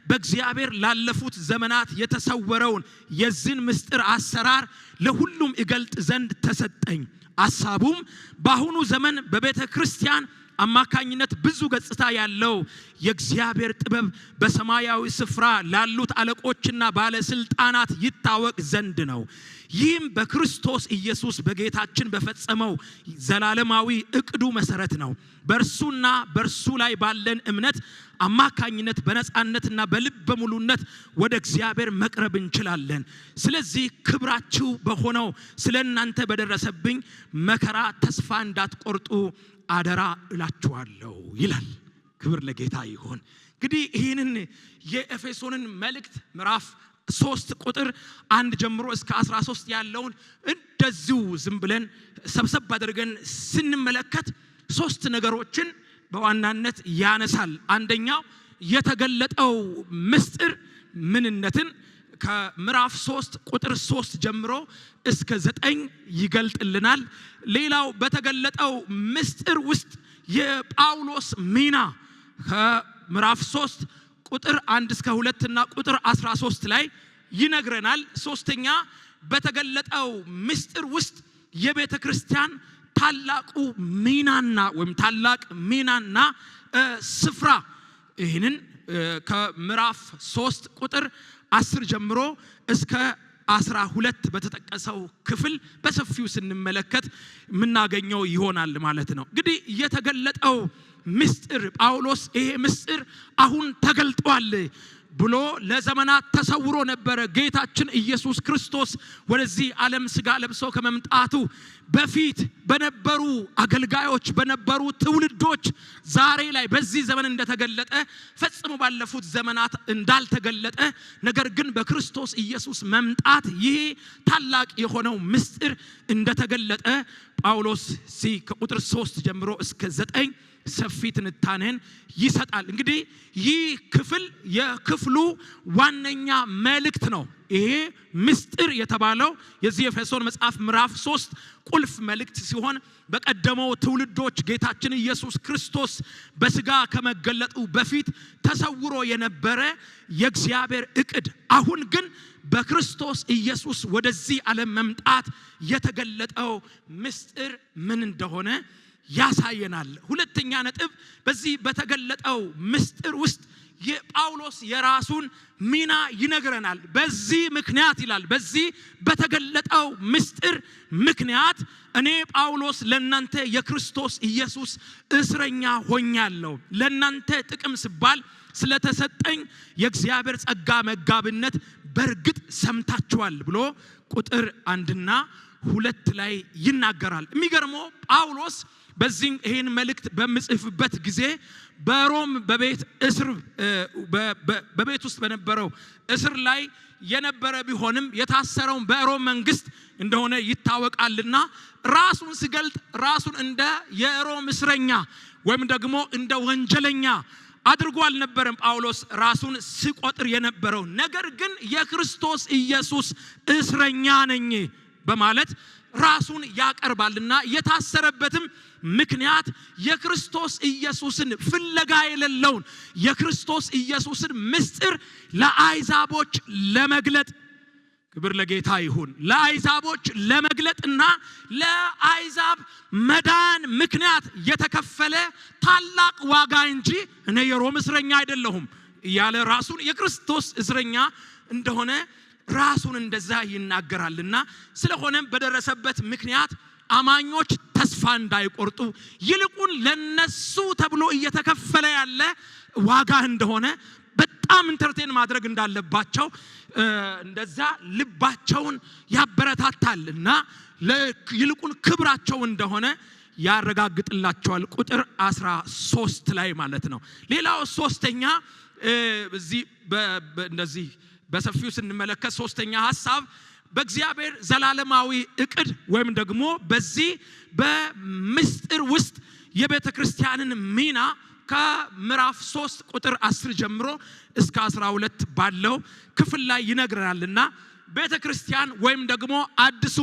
በእግዚአብሔር ላለፉት ዘመናት የተሰወረውን የዚህን ምስጢር አሰራር ለሁሉም ይገልጥ ዘንድ ተሰጠኝ። ሐሳቡም በአሁኑ ዘመን በቤተ ክርስቲያን አማካኝነት ብዙ ገጽታ ያለው የእግዚአብሔር ጥበብ በሰማያዊ ስፍራ ላሉት አለቆችና ባለስልጣናት ይታወቅ ዘንድ ነው። ይህም በክርስቶስ ኢየሱስ በጌታችን በፈጸመው ዘላለማዊ ዕቅዱ መሰረት ነው። በእርሱና በእርሱ ላይ ባለን እምነት አማካኝነት በነጻነትና በልበ ሙሉነት ወደ እግዚአብሔር መቅረብ እንችላለን። ስለዚህ ክብራችሁ በሆነው ስለእናንተ በደረሰብኝ መከራ ተስፋ እንዳትቆርጡ አደራ እላችኋለሁ ይላል። ክብር ለጌታ ይሁን። እንግዲህ ይህንን የኤፌሶንን መልእክት ምዕራፍ 3 ቁጥር 1 ጀምሮ እስከ 13 ያለውን እንደዚሁ ዝም ብለን ሰብሰብ አድርገን ስንመለከት 3 ነገሮችን በዋናነት ያነሳል። አንደኛው የተገለጠው ምስጢር ምንነትን ከምዕራፍ 3 ቁጥር 3 ጀምሮ እስከ 9 ይገልጥልናል። ሌላው በተገለጠው ምስጢር ውስጥ የጳውሎስ ሚና ከምዕራፍ 3 ቁጥር 1 እስከ 2 እና ቁጥር 13 ላይ ይነግረናል። ሶስተኛ በተገለጠው ምስጢር ውስጥ የቤተ ክርስቲያን ታላቁ ሚናና ወይም ታላቅ ሚናና ስፍራ ይህንን ከምዕራፍ 3 ቁጥር 10 ጀምሮ እስከ 12 በተጠቀሰው ክፍል በሰፊው ስንመለከት የምናገኘው ይሆናል ማለት ነው። እንግዲህ የተገለጠው ምስጢር ጳውሎስ ይሄ ምስጢር አሁን ተገልጧል ብሎ ለዘመናት ተሰውሮ ነበረ። ጌታችን ኢየሱስ ክርስቶስ ወደዚህ ዓለም ሥጋ ለብሶ ከመምጣቱ በፊት በነበሩ አገልጋዮች በነበሩ ትውልዶች ዛሬ ላይ በዚህ ዘመን እንደተገለጠ ፈጽሞ ባለፉት ዘመናት እንዳልተገለጠ ነገር ግን በክርስቶስ ኢየሱስ መምጣት ይሄ ታላቅ የሆነው ምስጢር እንደተገለጠ ጳውሎስ ከቁጥር 3 ጀምሮ እስከ 9 ሰፊ ትንታኔን ይሰጣል። እንግዲህ ይህ ክፍል የክፍሉ ዋነኛ መልእክት ነው። ይሄ ምስጢር የተባለው የዚህ ኤፌሶን መጽሐፍ ምዕራፍ 3 ቁልፍ መልእክት ሲሆን በቀደመው ትውልዶች ጌታችን ኢየሱስ ክርስቶስ በሥጋ ከመገለጡ በፊት ተሰውሮ የነበረ የእግዚአብሔር ዕቅድ አሁን ግን በክርስቶስ ኢየሱስ ወደዚህ ዓለም መምጣት የተገለጠው ምስጢር ምን እንደሆነ ያሳየናል። ሁለተኛ ነጥብ በዚህ በተገለጠው ምስጢር ውስጥ የጳውሎስ የራሱን ሚና ይነግረናል። በዚህ ምክንያት ይላል በዚህ በተገለጠው ምስጢር ምክንያት እኔ ጳውሎስ ለእናንተ የክርስቶስ ኢየሱስ እስረኛ ሆኛለሁ፣ ለእናንተ ጥቅም ሲባል ስለተሰጠኝ የእግዚአብሔር ጸጋ መጋብነት በእርግጥ ሰምታችኋል ብሎ ቁጥር 1 እና 2 ላይ ይናገራል። የሚገርመው ጳውሎስ በዚህ ይሄን መልእክት በሚጽፍበት ጊዜ በሮም በቤት ውስጥ በነበረው እስር ላይ የነበረ ቢሆንም የታሰረው በሮም መንግስት እንደሆነ ይታወቃልና ራሱን ሲገልጥ ራሱን እንደ የሮም እስረኛ ወይም ደግሞ እንደ ወንጀለኛ አድርጎ አልነበረም ጳውሎስ ራሱን ሲቆጥር የነበረው። ነገር ግን የክርስቶስ ኢየሱስ እስረኛ ነኝ በማለት ራሱን ያቀርባልና የታሰረበትም ምክንያት የክርስቶስ ኢየሱስን ፍለጋ የሌለውን የክርስቶስ ኢየሱስን ምስጢር ለአይዛቦች ለመግለጥ ክብር ለጌታ ይሁን። ለአይዛቦች ለመግለጥና ለአይዛብ መዳን ምክንያት የተከፈለ ታላቅ ዋጋ እንጂ እኔ የሮም እስረኛ አይደለሁም እያለ ራሱን የክርስቶስ እስረኛ እንደሆነ ራሱን እንደዛ ይናገራልና ስለሆነም በደረሰበት ምክንያት አማኞች ተስፋ እንዳይቆርጡ ይልቁን ለነሱ ተብሎ እየተከፈለ ያለ ዋጋ እንደሆነ በጣም ኢንተርቴን ማድረግ እንዳለባቸው እንደዛ ልባቸውን ያበረታታልና ይልቁን ክብራቸው እንደሆነ ያረጋግጥላቸዋል። ቁጥር 13 ላይ ማለት ነው። ሌላው ሶስተኛ እዚህ እንደዚህ በሰፊው ስንመለከት ሶስተኛ ሐሳብ በእግዚአብሔር ዘላለማዊ ዕቅድ ወይም ደግሞ በዚህ በምስጢር ውስጥ የቤተ ክርስቲያንን ሚና ከምዕራፍ 3 ቁጥር 10 ጀምሮ እስከ 12 ባለው ክፍል ላይ ይነግረናልና ቤተ ክርስቲያን ወይም ደግሞ አዲሱ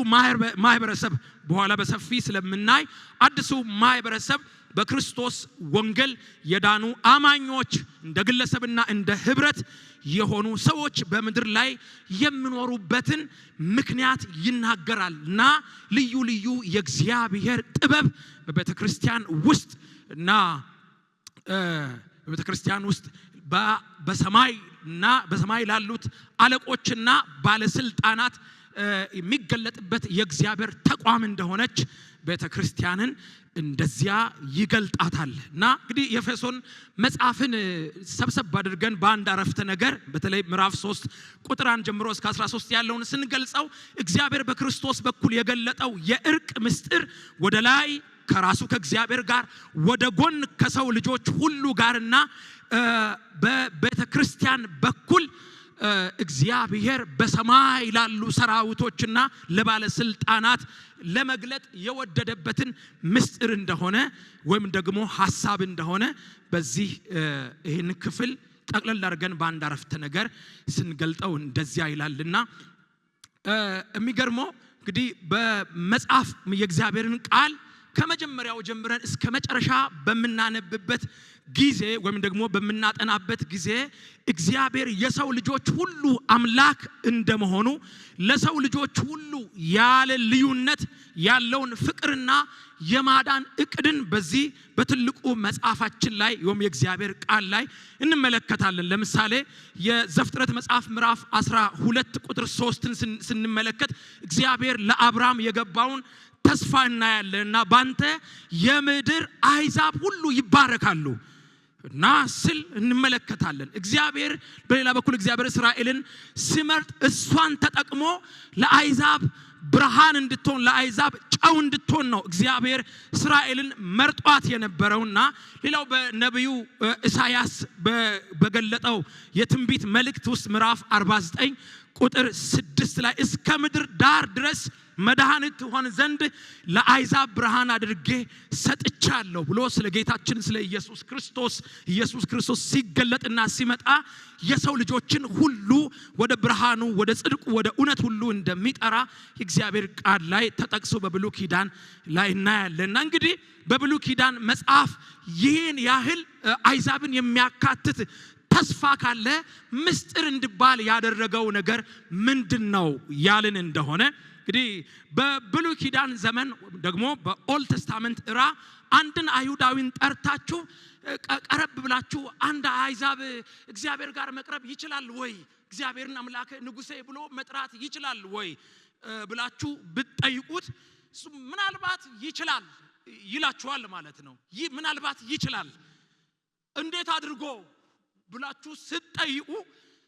ማህበረሰብ በኋላ በሰፊ ስለምናይ አዲሱ ማህበረሰብ በክርስቶስ ወንጌል የዳኑ አማኞች እንደ ግለሰብና እንደ ህብረት የሆኑ ሰዎች በምድር ላይ የሚኖሩበትን ምክንያት ይናገራልና ልዩ ልዩ የእግዚአብሔር ጥበብ በቤተክርስቲያን ውስጥ እና በቤተክርስቲያን ውስጥ በሰማይ ላሉት አለቆችና ባለስልጣናት የሚገለጥበት የእግዚአብሔር ተቋም እንደሆነች ቤተክርስቲያንን እንደዚያ ይገልጣታልና እንግዲህ የኤፌሶን መጽሐፍን ሰብሰብ አድርገን በአንድ አረፍተ ነገር በተለይ ምዕራፍ 3 ቁጥር 1 ጀምሮ እስከ 13 ያለውን ስንገልጸው እግዚአብሔር በክርስቶስ በኩል የገለጠው የእርቅ ምስጢር ወደ ላይ ከራሱ ከእግዚአብሔር ጋር ወደ ጎን ከሰው ልጆች ሁሉ ጋርና በቤተክርስቲያን በኩል እግዚአብሔር በሰማይ ላሉ ሰራዊቶችና ለባለስልጣናት ለመግለጥ የወደደበትን ምስጢር እንደሆነ ወይም ደግሞ ሐሳብ እንደሆነ በዚህ ይሄን ክፍል ጠቅለል አድርገን በአንድ አረፍተ ነገር ስንገልጠው እንደዚያ ይላልና የሚገርመው እንግዲህ በመጽሐፍ የእግዚአብሔርን ቃል ከመጀመሪያው ጀምረን እስከ መጨረሻ በመናነብበት ጊዜ ወይም ደግሞ በመናጠናበት ጊዜ እግዚአብሔር የሰው ልጆች ሁሉ አምላክ እንደመሆኑ ለሰው ልጆች ሁሉ ያለ ልዩነት ያለውን ፍቅርና የማዳን እቅድን በዚህ በትልቁ መጽሐፋችን ላይ የእግዚአብሔር ቃል ላይ እንመለከታለን። ለምሳሌ የዘፍጥረት መጽሐፍ ምዕራፍ 12 ቁጥር 3ን ስንመለከት እግዚአብሔር ለአብርሃም የገባውን ተስፋ እናያለንና ባንተ የምድር አሕዛብ ሁሉ ይባረካሉ እና ስል እንመለከታለን። እግዚአብሔር በሌላ በኩል እግዚአብሔር እስራኤልን ሲመርጥ እሷን ተጠቅሞ ለአሕዛብ ብርሃን እንድትሆን ለአሕዛብ ጨው እንድትሆን ነው እግዚአብሔር እስራኤልን መርጧት የነበረውና ሌላው በነብዩ ኢሳይያስ በገለጠው የትንቢት መልእክት ውስጥ ምዕራፍ 49 ቁጥር 6 ላይ እስከ ምድር ዳር ድረስ መድኃኒት ሆን ዘንድ ለአሕዛብ ብርሃን አድርጌ ሰጥቻለሁ ብሎ ስለ ጌታችን ስለ ኢየሱስ ክርስቶስ ሲገለጥና ሲመጣ የሰው ልጆችን ሁሉ ወደ ብርሃኑ ወደ ጽድቁ ወደ እውነት ሁሉ እንደሚጠራ የእግዚአብሔር ቃል ላይ ተጠቅሶ በብሉይ ኪዳን ላይ እናያለንና እንግዲህ በብሉይ ኪዳን መጽሐፍ ይህን ያህል አሕዛብን የሚያካትት ተስፋ ካለ ምስጢር እንዲባል ያደረገው ነገር ምንድነው ያልን እንደሆነ እንግዲህ በብሉይ ኪዳን ዘመን ደግሞ በኦልድ ቴስታመንት እራ አንድን አይሁዳዊን ጠርታችሁ ቀረብ ብላችሁ አንድ አሕዛብ እግዚአብሔር ጋር መቅረብ ይችላል ወይ እግዚአብሔርን አምላክ ንጉሴ ብሎ መጥራት ይችላል ወይ ብላችሁ ብትጠይቁት ምናልባት ይችላል ይላችኋል ማለት ነው። ምናልባት ይችላል እንዴት አድርጎ ብላችሁ ስትጠይቁ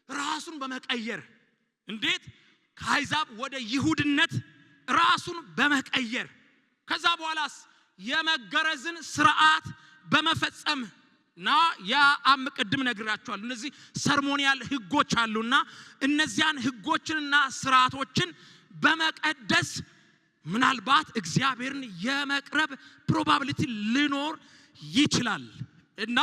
ራሱን በመቀየር እንዴት ከአሕዛብ ወደ ይሁድነት ራሱን በመቀየር ከዛ በኋላስ የመገረዝን ሥርዓት በመፈጸምና ያ ቅድም ነግራችኋል እነዚህ ሰርሞኒያል ህጎች አሉና እነዚያን ህጎችንና ሥርዓቶችን በመቀደስ ምናልባት እግዚአብሔርን የመቅረብ ፕሮባቢሊቲ ሊኖር ይችላል እና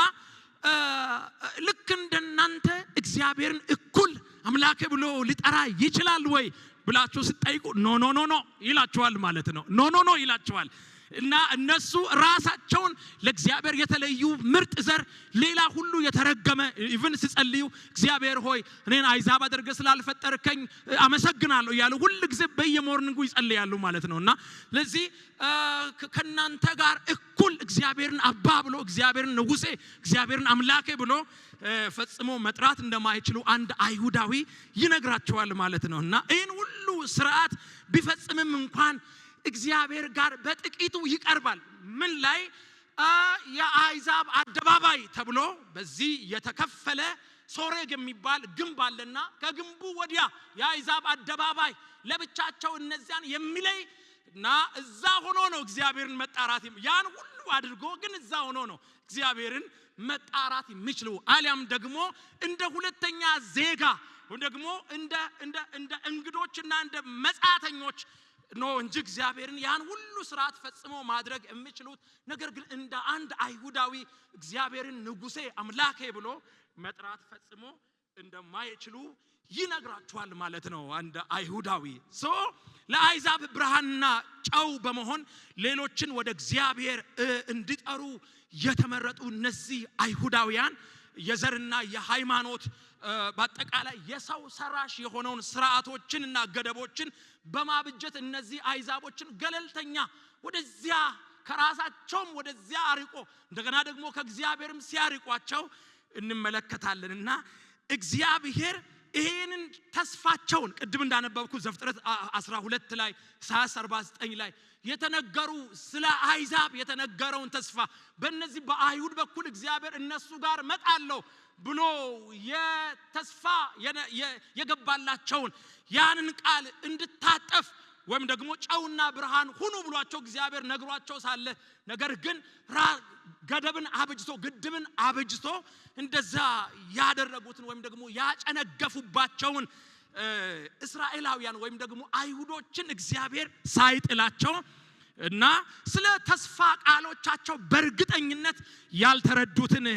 ልክ እንደናንተ እግዚአብሔርን እኩል አምላኬ ብሎ ሊጠራ ይችላል ወይ ብላችሁ ስትጠይቁ ኖ ይላችኋል ማለት ነው። ኖ ይላችኋል እና እነሱ ራሳቸውን ለእግዚአብሔር የተለዩ ምርጥ ዘር ሌላ ሁሉ የተረገመ ኢቭን ሲጸልዩ እግዚአብሔር ሆይ እኔን አሕዛብ አድርገህ ስላልፈጠርከኝ አመሰግናለሁ እያሉ ሁሉ ጊዜ በየሞርኒንጉ ይጸልያሉ ማለት ነውና ስለዚህ ከናንተ ጋር እኩል እግዚአብሔርን አባ ብሎ እግዚአብሔርን ንጉሴ እግዚአብሔርን አምላኬ ብሎ ፈጽሞ መጥራት እንደማይችሉ አንድ አይሁዳዊ ይነግራቸዋል ማለት ነውና ይህን ሁሉ ሥርዓት ቢፈጽምም እንኳን እግዚአብሔር ጋር በጥቂቱ ይቀርባል። ምን ላይ የአሕዛብ አደባባይ ተብሎ በዚህ የተከፈለ ሶሬግ የሚባል ግንብ አለና ከግንቡ ወዲያ የአሕዛብ አደባባይ ለብቻቸው እነዚያን የሚለይና እዛ ሆኖ ነው እግዚአብሔርን መጣራት ያን ሁሉ አድርጎ ግን እዛ ሆኖ ነው እግዚአብሔርን መጣራት የሚችለው አሊያም ደግሞ እንደ ሁለተኛ ዜጋ ወይ ደግሞ እንደ እንግዶችና እንደ መጻተኞች ነው እንጂ እግዚአብሔርን ያን ሁሉ ሥርዓት ፈጽሞ ማድረግ የሚችሉት ነገር ግን እንደ አንድ አይሁዳዊ እግዚአብሔርን ንጉሴ አምላኬ ብሎ መጥራት ፈጽሞ እንደማይችሉ ይነግራቸዋል ማለት ነው። አንድ አይሁዳዊ ለአሕዛብ ብርሃንና ጨው በመሆን ሌሎችን ወደ እግዚአብሔር እንዲጠሩ የተመረጡ እነዚህ አይሁዳውያን የዘርና የሃይማኖት በአጠቃላይ የሰው ሰራሽ የሆነውን ሥርዓቶችንና ገደቦችን በማብጀት እነዚህ አሕዛቦችን ገለልተኛ ወደዚያ ከራሳቸውም ወደዚያ አርቆ እንደገና ደግሞ ከእግዚአብሔርም ሲያርቋቸው እንመለከታለንና እግዚአብሔር ይሄንን ተስፋቸውን ቅድም እንዳነበብኩ ዘፍጥረት 12 ላይ ኢሳይያስ 49 ላይ የተነገሩ ስለ አሕዛብ የተነገረውን ተስፋ በእነዚህ በአይሁድ በኩል እግዚአብሔር እነሱ ጋር መጣለው ብሎ የተስፋ የገባላቸውን ያንን ቃል እንድታጠፍ ወይም ደግሞ ጨውና ብርሃን ሁኑ ብሏቸው እግዚአብሔር ነግሯቸው ሳለ ነገር ግን ገደብን አብጅቶ ግድብን አብጅቶ እንደዛ ያደረጉትን ወይም ደግሞ ያጨነገፉባቸውን እስራኤላውያን ወይም ደግሞ አይሁዶችን እግዚአብሔር ሳይጥላቸው እና ስለ ተስፋ ቃሎቻቸው በእርግጠኝነት ያልተረዱትን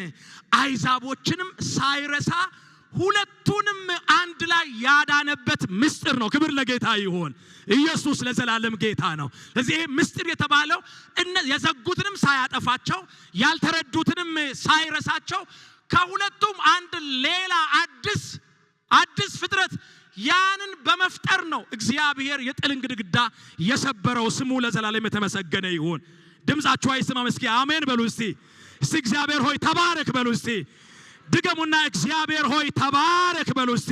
አይዛቦችንም ሳይረሳ ሁለቱንም አንድ ላይ ያዳነበት ምስጢር ነው። ክብር ለጌታ ይሁን። ኢየሱስ ለዘላለም ጌታ ነው። ስለዚህ ምስጢር የተባለው የዘጉትንም ሳያጠፋቸው ያልተረዱትንም ሳይረሳቸው ከሁለቱም አንድ ሌላ አዲስ ፍጥረት ያንን በመፍጠር ነው እግዚአብሔር የጥልን ግድግዳ የሰበረው። ስሙ ለዘላለም የተመሰገነ ይሁን። ድምጻችሁ አይሰማም? እስኪ አሜን በሉ እስቲ። እግዚአብሔር ሆይ ተባረክ በሉ እስቲ። ድገሙና እግዚአብሔር ሆይ ተባረክ በሉ እስቲ።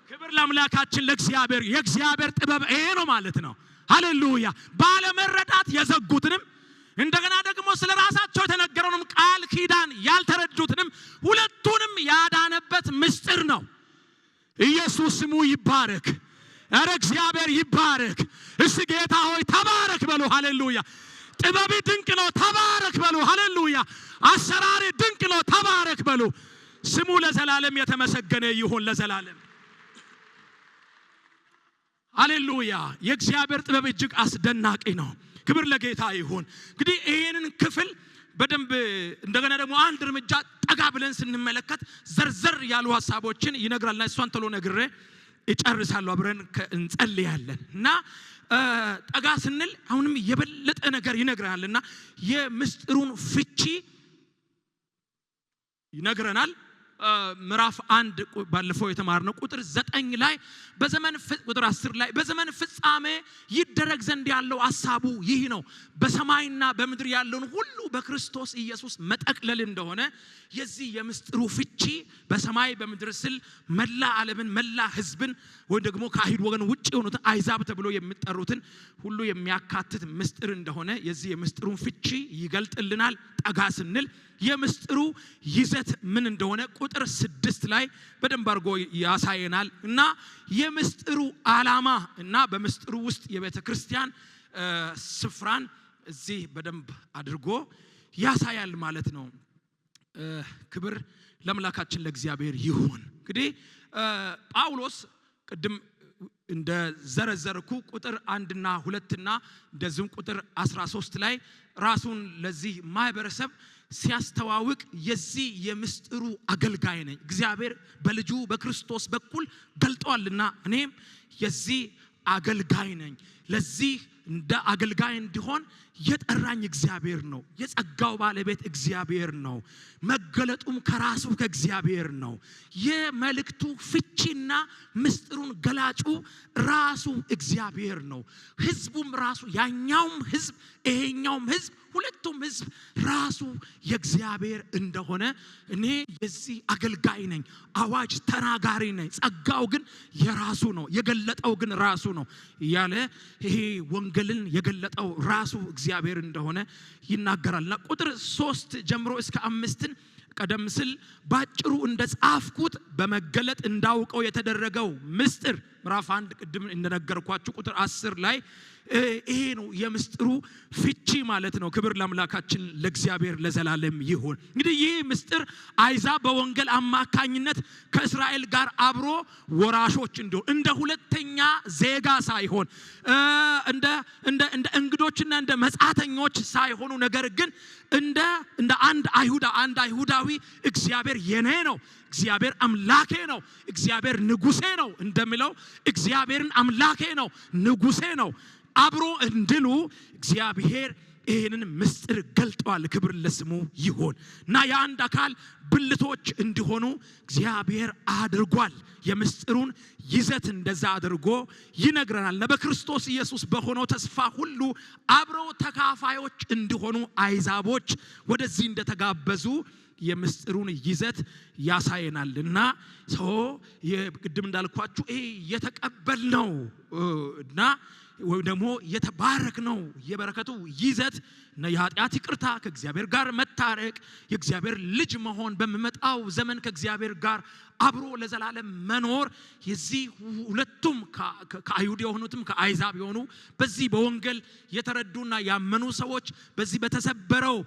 ክብር ለአምላካችን ለእግዚአብሔር። የእግዚአብሔር ጥበብ ይሄ ነው ማለት ነው። ሃሌሉያ። ባለመረዳት የዘጉትንም እንደገና ደግሞ ስለራሳቸው የተነገረውንም ቃል ኪዳን ያልተረዱትንም ሁለቱንም ያዳነበት ምስጢር ነው። ኢየሱስ ስሙ ይባረክ። ኧረ እግዚአብሔር ይባረክ። እስቲ ጌታ ሆይ ተባረክ በሉ። ሃሌሉያ። ጥበብ ድንቅ ነው፣ ተባረክ በሉ። ሃሌሉያ። አሰራር ድንቅ ነው፣ ተባረክ በሉ። ስሙ ለዘላለም የተመሰገነ ይሁን ለዘላለም። ሃሌሉያ። የእግዚአብሔር ጥበብ እጅግ አስደናቂ ነው። ክብር ለጌታ ይሁን። እንግዲህ ይሄንን ክፍል በደንብ እንደገና ደግሞ አንድ እርምጃ ጠጋ ብለን ስንመለከት ዘርዘር ያሉ ሐሳቦችን ይነግራልና እሷን ተሎ ነግሬ እጨርሳለሁ። አብረን እንጸልያለን እና ጠጋ ስንል አሁንም የበለጠ ነገር ይነግራልና የምስጢሩን ፍቺ ይነግረናል። ምዕራፍ 1 ባለፈው የተማርነው ቁጥር 9 ላይ ቁጥር 10 ላይ በዘመን ፍጻሜ ይደረግ ዘንድ ያለው ሐሳቡ ይህ ነው፣ በሰማይና በምድር ያለውን ሁሉ በክርስቶስ ኢየሱስ መጠቅለል እንደሆነ የዚህ የምስጢሩ ፍቺ በሰማይ በምድር ስል መላ ዓለምን መላ ሕዝብን ወይ ደግሞ ከአይሁድ ወገን ውጪ የሆኑትን አይዛብ ተብሎ የሚጠሩትን ሁሉ የሚያካትት ምስጢር እንደሆነ የዚህ የምስጢሩን ፍቺ ይገልጥልናል። ጠጋ ስንል የምስጢሩ ይዘት ምን እንደሆነ ቁጥር 6 ላይ በደንብ አድርጎ ያሳየናል እና የምስጢሩ ዓላማ እና በምስጢሩ ውስጥ የቤተ ክርስቲያን ስፍራን እዚህ በደንብ አድርጎ ያሳያል ማለት ነው። ክብር ለአምላካችን ለእግዚአብሔር ይሁን። እንግዲህ ጳውሎስ ቅድም እንደ ዘረዘርኩ ቁጥር 1 እና 2 እና እንደዚሁም ቁጥር 13 ላይ ራሱን ለዚህ ማህበረሰብ ሲያስተዋውቅ የዚህ የምስጢሩ አገልጋይ ነኝ እግዚአብሔር በልጁ በክርስቶስ በኩል ገልጧልና እኔም የዚህ አገልጋይ ነኝ። ለዚህ እንደ አገልጋይ እንዲሆን የጠራኝ እግዚአብሔር ነው። የጸጋው ባለቤት እግዚአብሔር ነው። መገለጡም ከራሱ ከእግዚአብሔር ነው። የመልእክቱ ፍቺና ምስጢሩን ገላጩ ራሱ እግዚአብሔር ነው። ህዝቡም ራሱ ያኛውም ህዝብ ይሄኛውም ህዝብ ሁለቱም ህዝብ ራሱ የእግዚአብሔር እንደሆነ እኔ የዚህ አገልጋይ ነኝ፣ አዋጅ ተናጋሪ ነኝ። ጸጋው ግን የራሱ ነው፣ የገለጠው ግን ራሱ ነው ያለ ይሄ ወንጌልን የገለጠው ራሱ እግዚአብሔር እንደሆነ ይናገራልና ቁጥር 3 ጀምሮ እስከ 5 ቀደም ሲል ባጭሩ እንደጻፍኩት በመገለጥ እንዳውቀው የተደረገው ምስጢር ምዕራፍ 1 ቅድም እንደነገርኳችሁ ቁጥር 10 ላይ ይሄ ነው የምስጢሩ ፍቺ ማለት ነው። ክብር ለአምላካችን ለእግዚአብሔር ለዘላለም ይሁን። እንግዲህ ይህ ምስጢር አይዛብ በወንጌል አማካኝነት ከእስራኤል ጋር አብሮ ወራሾች እንዲሆን እንደ ሁለተኛ ዜጋ ሳይሆን እንደ እንግዶችና እንደ መጻተኞች ሳይሆኑ ነገር ግን እንደ አንድ አይሁዳዊ እግዚአብሔር የኔ ነው፣ እግዚአብሔር አምላኬ ነው፣ እግዚአብሔር ንጉሴ ነው እንደሚለው እግዚአብሔርን አምላኬ ነው ንጉሴ ነው አብሮ እንድሉ እግዚአብሔር ይሄንን ምስጢር ገልጧል። ክብር ለስሙ ይሁን እና የአንድ አካል ብልቶች እንዲሆኑ እግዚአብሔር አድርጓል። የምስጢሩን ይዘት እንደዛ አድርጎ ይነግረናል። በክርስቶስ ኢየሱስ በሆነው ተስፋ ሁሉ አብረው ተካፋዮች እንዲሆኑ አይዛቦች ወደዚህ እንደተጋበዙ የምስጢሩን ይዘት ያሳየናልና ሰው የቅድም እንዳልኳችሁ የተቀበልነው እና ወይ ደግሞ የተባረክነው የበረከቱ ይዘት የኃጢአት ይቅርታ ከእግዚአብሔር ጋር መታረቅ የእግዚአብሔር ልጅ መሆን በመጣው ዘመን ከእግዚአብሔር ጋር አብሮ ለዘላለም መኖር የዚህ ሁለቱም ከአይሁድ የሆኑትም ከአይዛብ የሆኑ በዚህ በወንጌል የተረዱና ያመኑ ሰዎች በዚህ በተሰበረው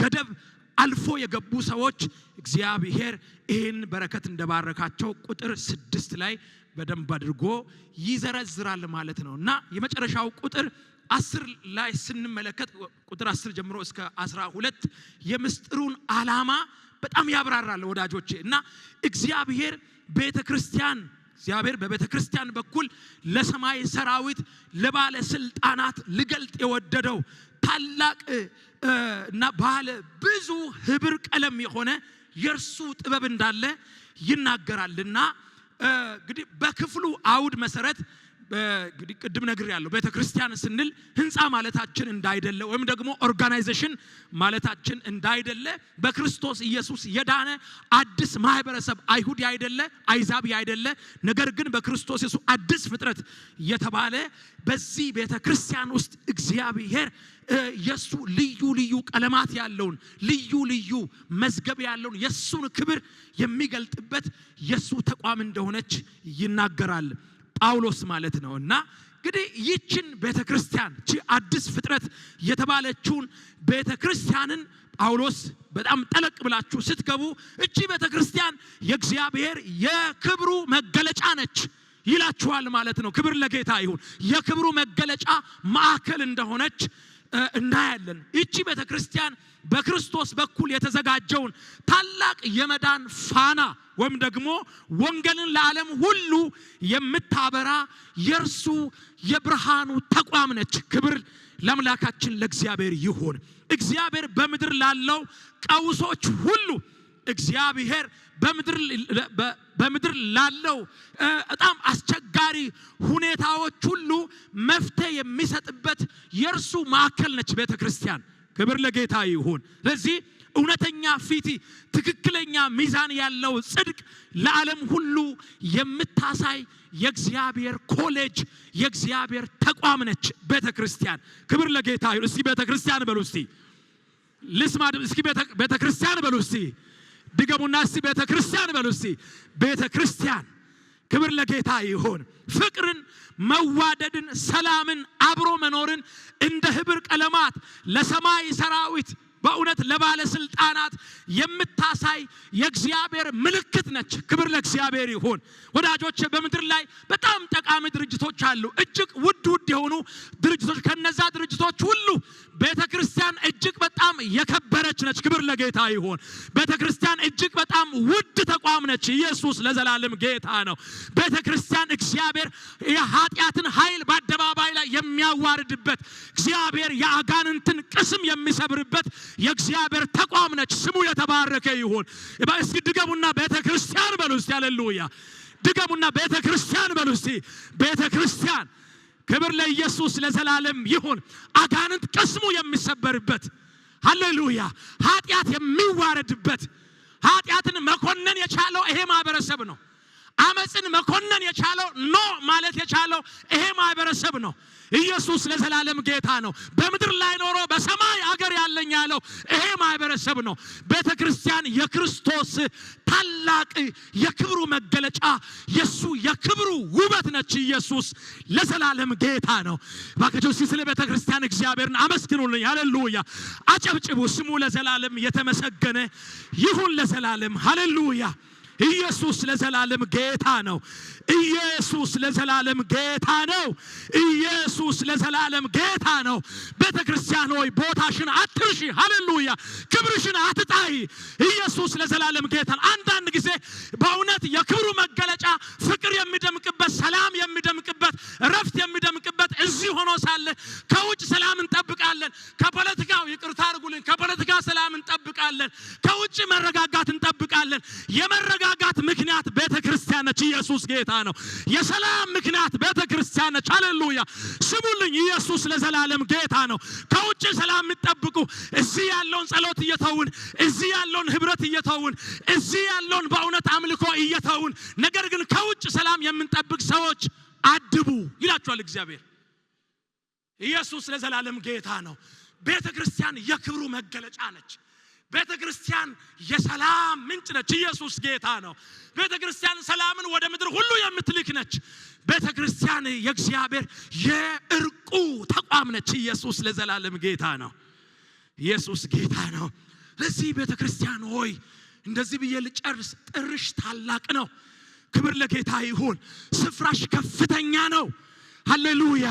ገደብ አልፎ የገቡ ሰዎች እግዚአብሔር ይህን በረከት እንደባረካቸው ቁጥር 6 ላይ በደንብ አድርጎ ይዘረዝራል ማለት ነውና የመጨረሻው ቁጥር 10 ላይ ስንመለከት ቁጥር 10 ጀምሮ እስከ 12 የምስጢሩን ዓላማ በጣም ያብራራል ወዳጆቼ እና እግዚአብሔር በቤተክርስቲያን በኩል ለሰማይ ሰራዊት ለባለ ስልጣናት ሊገልጥ የወደደው ታላቅ እና ባለ ብዙ ህብር ቀለም የሆነ የርሱ ጥበብ እንዳለ ይናገራልና እንግዲህ በክፍሉ አውድ መሰረት እንግዲህ ቅድም ነግሬያለሁ ቤተክርስቲያን ስንል ህንጻ ማለታችን እንዳይደለ ወይም ደግሞ ኦርጋናይዜሽን ማለታችን እንዳይደለ በክርስቶስ ኢየሱስ የዳነ አዲስ ማህበረሰብ አይሁድ አይደለ አይዛብ አይደለ ነገር ግን በክርስቶስ ኢየሱስ አዲስ ፍጥረት የተባለ በዚህ ቤተክርስቲያን ውስጥ እግዚአብሔር የሱ ልዩ ቀለማት ያለውን ልዩ መዝገብ ያለውን የሱን ክብር የሚገልጥበት የሱ ተቋም እንደሆነች ይናገራል ጳውሎስ ማለት ነውና እንግዲህ ይችን ቤተክርስቲያን አዲስ ፍጥረት የተባለችውን ቤተክርስቲያንን ጳውሎስ በጣም ጠለቅ ብላችሁ ስትገቡ እቺ ቤተክርስቲያን የእግዚአብሔር የክብሩ መገለጫ ነች ይላችኋል ማለት ነው ክብር ለጌታ ይሁን የክብሩ መገለጫ ማዕከል እንደሆነች እናያለን እቺ ቤተክርስቲያን በክርስቶስ በኩል የተዘጋጀውን ታላቅ የመዳን ፋና ወይም ደግሞ ወንጌልን ለዓለም ሁሉ የምታበራ የርሱ የብርሃኑ ተቋም ነች ክብር ለአምላካችን ለእግዚአብሔር ይሁን እግዚአብሔር በመድር ላለው ቀውሶች ሁሉ እግዚአብሔር በመድር ላለው በጣም አስቸጋሪ ሁኔታዎች ሁሉ መፍትሄ የሚሰጥበት የርሱ ማዕከል ነች ቤተክርስቲያን ክብር ለጌታ ይሁን ስለዚህ እውነተኛ ፊት ትክክለኛ ሚዛን ያለው ጽድቅ ለዓለም ሁሉ የምታሳይ የእግዚአብሔር ኮሌጅ የእግዚአብሔር ተቋም ነች ቤተክርስቲያን ክብር ለጌታ ይሁን እስቲ ቤተክርስቲያን በሉ እስቲ ልስማ እስኪ ቤተክርስቲያን በሉ እስቲ ድገሙና እስቲ ቤተክርስቲያን በሉ እስቲ ቤተክርስቲያን ክብር ለጌታ ይሁን ፍቅርን መዋደድን ሰላምን አብሮ መኖርን እንደ ህብር ቀለማት ለሰማይ ሰራዊት በእውነት ለባለ ስልጣናት የምታሳይ የእግዚአብሔር ምልክት ነች ክብር ለእግዚአብሔር ይሁን ወዳጆቼ በመድር ላይ በጣም ጠቃሚ ድርጅቶች አሉ እጅግ ውድ የሆኑ ድርጅቶች ከነዛ ድርጅቶች ሁሉ ቤተክርስቲያን እጅግ በጣም የከበረች ነች ክብር ለጌታ ይሁን ቤተክርስቲያን እጅግ በጣም ውድ ተቋም ነች ኢየሱስ ለዘላለም ጌታ ነው ቤተክርስቲያን እግዚአብሔር የኃጢአትን ኃይል በአደባባይ ላይ የሚያዋርድበት እግዚአብሔር የአጋንንትን ቅስም የሚሰብርበት የእግዚአብሔር ተቋም ነች ስሙ የተባረከ ይሁን እስኪ ድገሙና ቤተክርስቲያን በሉ እስቲ ሃሌሉያ ድገሙና ቤተክርስቲያን በሉ እስቲ ቤተክርስቲያን ክብር ለኢየሱስ ለዘላለም ይሁን አጋንንት ቅስሙ የሚሰበርበት ሃሌሉያ ኃጢአት የሚዋረድበት ኃጢአትን መኮነን የቻለው ይሄ ማህበረሰብ ነው አመጽን መኮነን የቻለው ኖ ማለት የቻለው ይሄ ማህበረሰብ ነው ኢየሱስ ለዘላለም ጌታ ነው በመድር ላይ ኖሮ በሰማይ አገር ያለኝ ያለው ይሄ ማህበረሰብ ነው ቤተክርስቲያን የክርስቶስ ታላቅ የክብሩ መገለጫ የሱ የክብሩ ውበት ነች ኢየሱስ ለዘላለም ጌታ ነው ባከጆሲ ስለ ቤተክርስቲያን እግዚአብሔርን አመስግኑልኝ ሃሌሉያ አጨብጭቡ ስሙ ለዘላለም የተመሰገነ ይሁን ለዘላለም ሃሌሉያ ኢየሱስ ለዘላለም ጌታ ነው ኢየሱስ ለዘላለም ጌታ ነው ኢየሱስ ለዘላለም ጌታ ነው ቤተክርስቲያን ሆይ ቦታሽን አትርሺ ሃሌሉያ ክብርሽን አትጣይ ኢየሱስ ለዘላለም ጌታ አንዳንድ ጊዜ በእውነት የክብሩ መገለጫ ፍቅር የሚደምቅበት ሰላም የሚደምቅበት ረፍት የሚደምቅበት እዚህ ሆኖ ሳለ ከውጭ ሰላም እንጠብቃለን ከፖለቲካው ይቅርታ አድርጉልኝ ከፖለቲካ ሰላም እንጠብቃለን ከውጪ መረጋጋት እንጠብቃለን የመረጋጋት ምክንያት ቤተክርስቲያን ነች ኢየሱስ ጌታ ነው የሰላም ምክንያት ቤተክርስቲያን ነች ሃሌሉያ ስሙልኝ ኢየሱስ ለዘላለም ጌታ ነው ከውጪ ሰላም እንጠብቁ እዚህ ያለውን ጸሎት እየተውን እዚህ ያለውን ህብረት እየተውን እዚህ ያለውን በእውነት አምልኮ እየተውን ነገር ግን ከውጪ ሰላም የምንጠብቅ ሰዎች አድቡ ይላችኋል እግዚአብሔር ኢየሱስ ለዘላለም ጌታ ነው ቤተክርስቲያን የክብሩ መገለጫ ነች ቤተክርስቲያን የሰላም ምንጭ ነች ኢየሱስ ጌታ ነው ቤተክርስቲያን ሰላምን ወደ ምድር ሁሉ የምትልክ ነች ቤተክርስቲያን የእግዚአብሔር የእርቁ ተቋም ነች ኢየሱስ ለዘላለም ጌታ ነው ኢየሱስ ጌታ ነው ለዚህ ቤተክርስቲያን ሆይ እንደዚህ ብዬ ልጨርስ ጥርሽ ታላቅ ነው ክብር ለጌታ ይሁን ስፍራሽ ከፍተኛ ነው ሃሌሉያ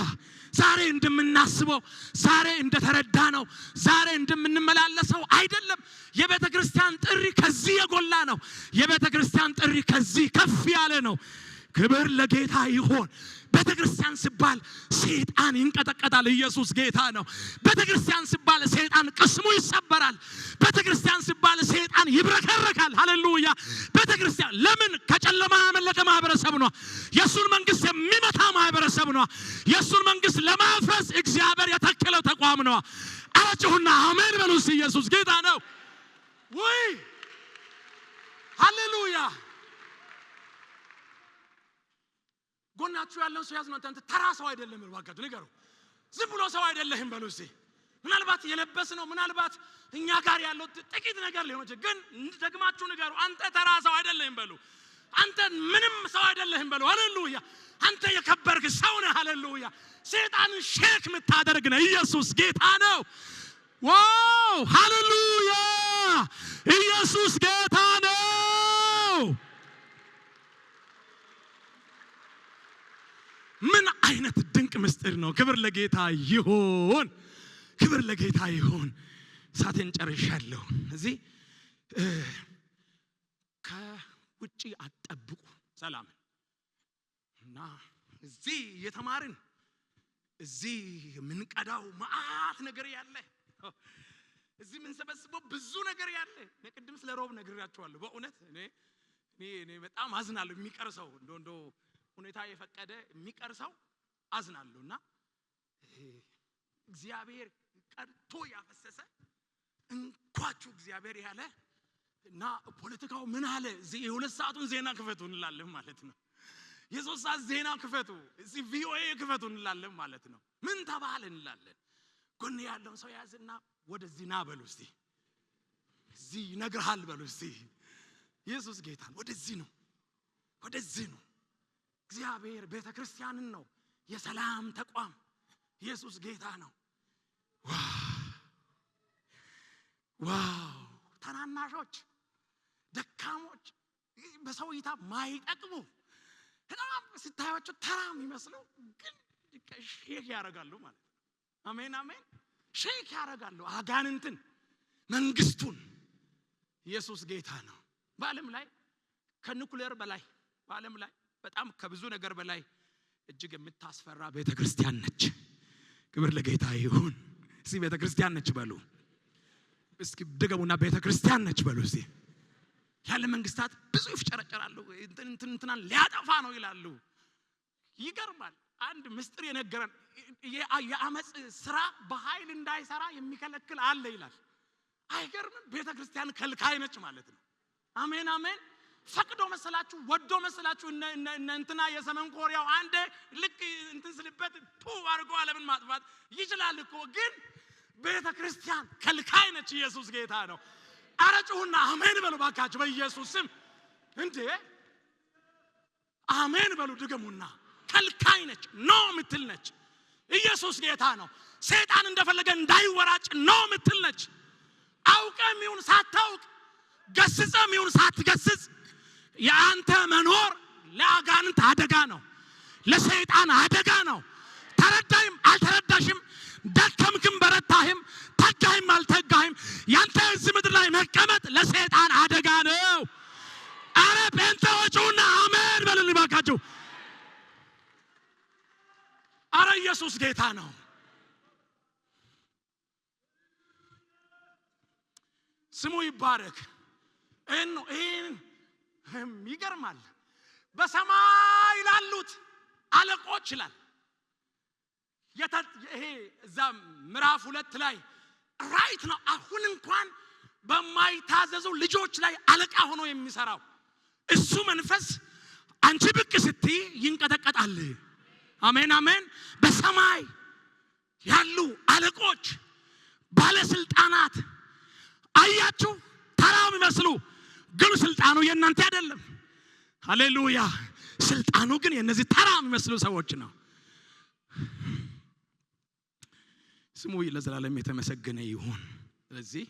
ዛሬ እንደምናስበው ዛሬ እንደተረዳነው ዛሬ እንደምንመላለሰው አይደለም የቤተክርስቲያን ጥሪ ከዚህ የጎላ ነው የቤተክርስቲያን ጥሪ ከዚህ ከፍ ያለ ነው ክብር ለጌታ ይሁን ቤተክርስቲያን ሲባል ሰይጣን ይንቀጠቀጣል ኢየሱስ ጌታ ነው ቤተክርስቲያን ሲባል ሰይጣን ቅስሙ ይሰበራል ቤተክርስቲያን ሲባል ሰይጣን ይብረከረካል ሃሌሉያ ቤተክርስቲያን ለምን ከጨለማ ያመለጠ ማህበረሰብ ነው የሱን መንግስት የሚመታ ማህበረሰብ ነው የሱን መንግስት ለማፍረስ እግዚአብሔር የተከለው ተቋም ነው አጭሁና አሜን በሉ ኢየሱስ ጌታ ነው ወይ ሃሌሉያ ጎናችሁ ያለው ሰው ያዝነው አንተ ተራ ሰው አይደለም ልዋጋቱ ንገሩ ዝም ብሎ ሰው አይደለህም በሉ እስቲ ምናልባት የለበስነው ምናልባት እኛ ጋር ያለው ጥቂት ነገር ሊሆን ይችላል ግን ደግማችሁ ንገሩ አንተ ተራ ሰው አይደለህም በሉ አንተ ምንም ሰው አይደለህም በሉ ሃሌሉያ አንተ የከበርክ ሰው ነህ ሃሌሉያ ሰይጣን ሼክ መታደርግ ነው ኢየሱስ ጌታ ነው ዋው ሃሌሉያ ኢየሱስ ጌታ ነው ምን አይነት ድንቅ ምስጢር ነው ክብር ለጌታ ይሁን ክብር ለጌታ ይሁን ሳቴን ጨርሻለሁ እዚህ ከውጪ አጠብቁ ሰላም እና እዚህ የተማርን እዚህ ምንቀዳው ማአት ነገር ያለ እዚህ ምንሰበስበው ብዙ ነገር ያለ ለቅድም ስለ ሮብ ነግራችኋለሁ በእውነት እኔ በጣም አዝናለሁ የሚቀርሰው እንዶ ሁኔታ የፈቀደ የሚቀርሰው አዝናለሁና እግዚአብሔር ቀርቶ ያፈሰሰ እንኳቹ እግዚአብሔር ያለ እና ፖለቲካው ምን አለ እዚህ የሁለት ሰዓቱን ዜና ክፈቱ እንላለን ማለት ነው የሶስት ሰዓት ዜና ክፈቱ እዚህ ቪኦኤ ክፈቱ እንላለን ማለት ነው ምን ተባለ እንላለን ጎን ያለውን ሰው ያዝና ወደዚህ ና በሉ እስቲ እዚህ ይነግርሃል በሉ እስቲ ኢየሱስ ጌታ ወደዚህ ነው እግዚአብሔር ቤተክርስቲያንን ነው የሰላም ተቋም ኢየሱስ ጌታ ነው ዋው ተናናሾች ደካሞች በሰውይታ ማይጠቅሙ ስታያቸው ተራም ይመስለው ግን ሼክ ያረጋሉ ማለት አሜን አሜን ሼክ ያረጋሉ አጋንንትን መንግስቱን ኢየሱስ ጌታ ነው በዓለም ላይ ከኒኩሌር በላይ በዓለም ላይ በጣም ከብዙ ነገር በላይ እጅግ የምታስፈራ ቤተክርስቲያን ነች ክብር ለጌታ ይሁን እስቲ ቤተክርስቲያን ነች በሉ እስኪ ደገሙና ቤተክርስቲያን ነች በሉ እስቲ ያለ መንግስታት ብዙ ይፍጨረጨራሉ እንትናን ሊያጠፋ ነው ይላሉ ይገርማል አንድ ምስጢር የነገረን የአመጽ ስራ በኃይል እንዳይሰራ የሚከለክል አለ ይላል አይገርምም ቤተክርስቲያን ከልካይ ነች ማለት ነው አሜን አሜን ፈቅዶ መሰላችሁ ወዶ መሰላችሁ እንትና የሰመን ኮሪያው አንዴ ልክ እንትን ስልበት አርጎ ዓለምን ማጥፋት ይችላል እኮ ግን ቤተክርስቲያን ከልካይ ነች ኢየሱስ ጌታ ነው አረጩና አሜን በሉ ባካችሁ በኢየሱስ ስም እንዴ አሜን በሉ ድገሙና ከልካይ ነች ነው ምትል ነች ኢየሱስ ጌታ ነው ሰይጣን እንደፈለገ እንዳይወራጭ ነው ምትል ነች አውቀም ይሁን ሳታውቅ ገስጸም ይሁን ሳትገስጽ ያንተ መኖር ለአጋንንት አደጋ ነው ለሰይጣን አደጋ ነው ተረዳይም አልተረዳሽም ደከምክም በረታህም ተጋህም አልተጋህም ያንተ እዚህ ምድር ላይ መቀመጥ ለሰይጣን አደጋ ነው አረ ጴንጤዎቹና አሜን በሉልኝ ባካችሁ አረ ኢየሱስ ጌታ ነው ስሙ ይባረክ። ይገርማል። በሰማይ ላሉት አለቆች ይላል። ይሄ እዛ ምዕራፍ 2 ላይ ራይት ነው። አሁን እንኳን በማይታዘዙ ልጆች ላይ አለቃ ሆኖ የሚሰራው እሱ መንፈስ አንቺ ብቅ ስትይ ይንቀጠቀጣል። አሜን አሜን። በሰማይ ያሉ አለቆች ባለስልጣናት አያችሁ፣ ተራው የሚመስሉ ግን ስልጣኑ የእናንተ አይደለም። ሃሌሉያ። ስልጣኑ ግን የነዚህ ተራ የሚመስሉ ሰዎች ነው። ስሙ ለዘላለም የተመሰገነ ይሁን። ስለዚህ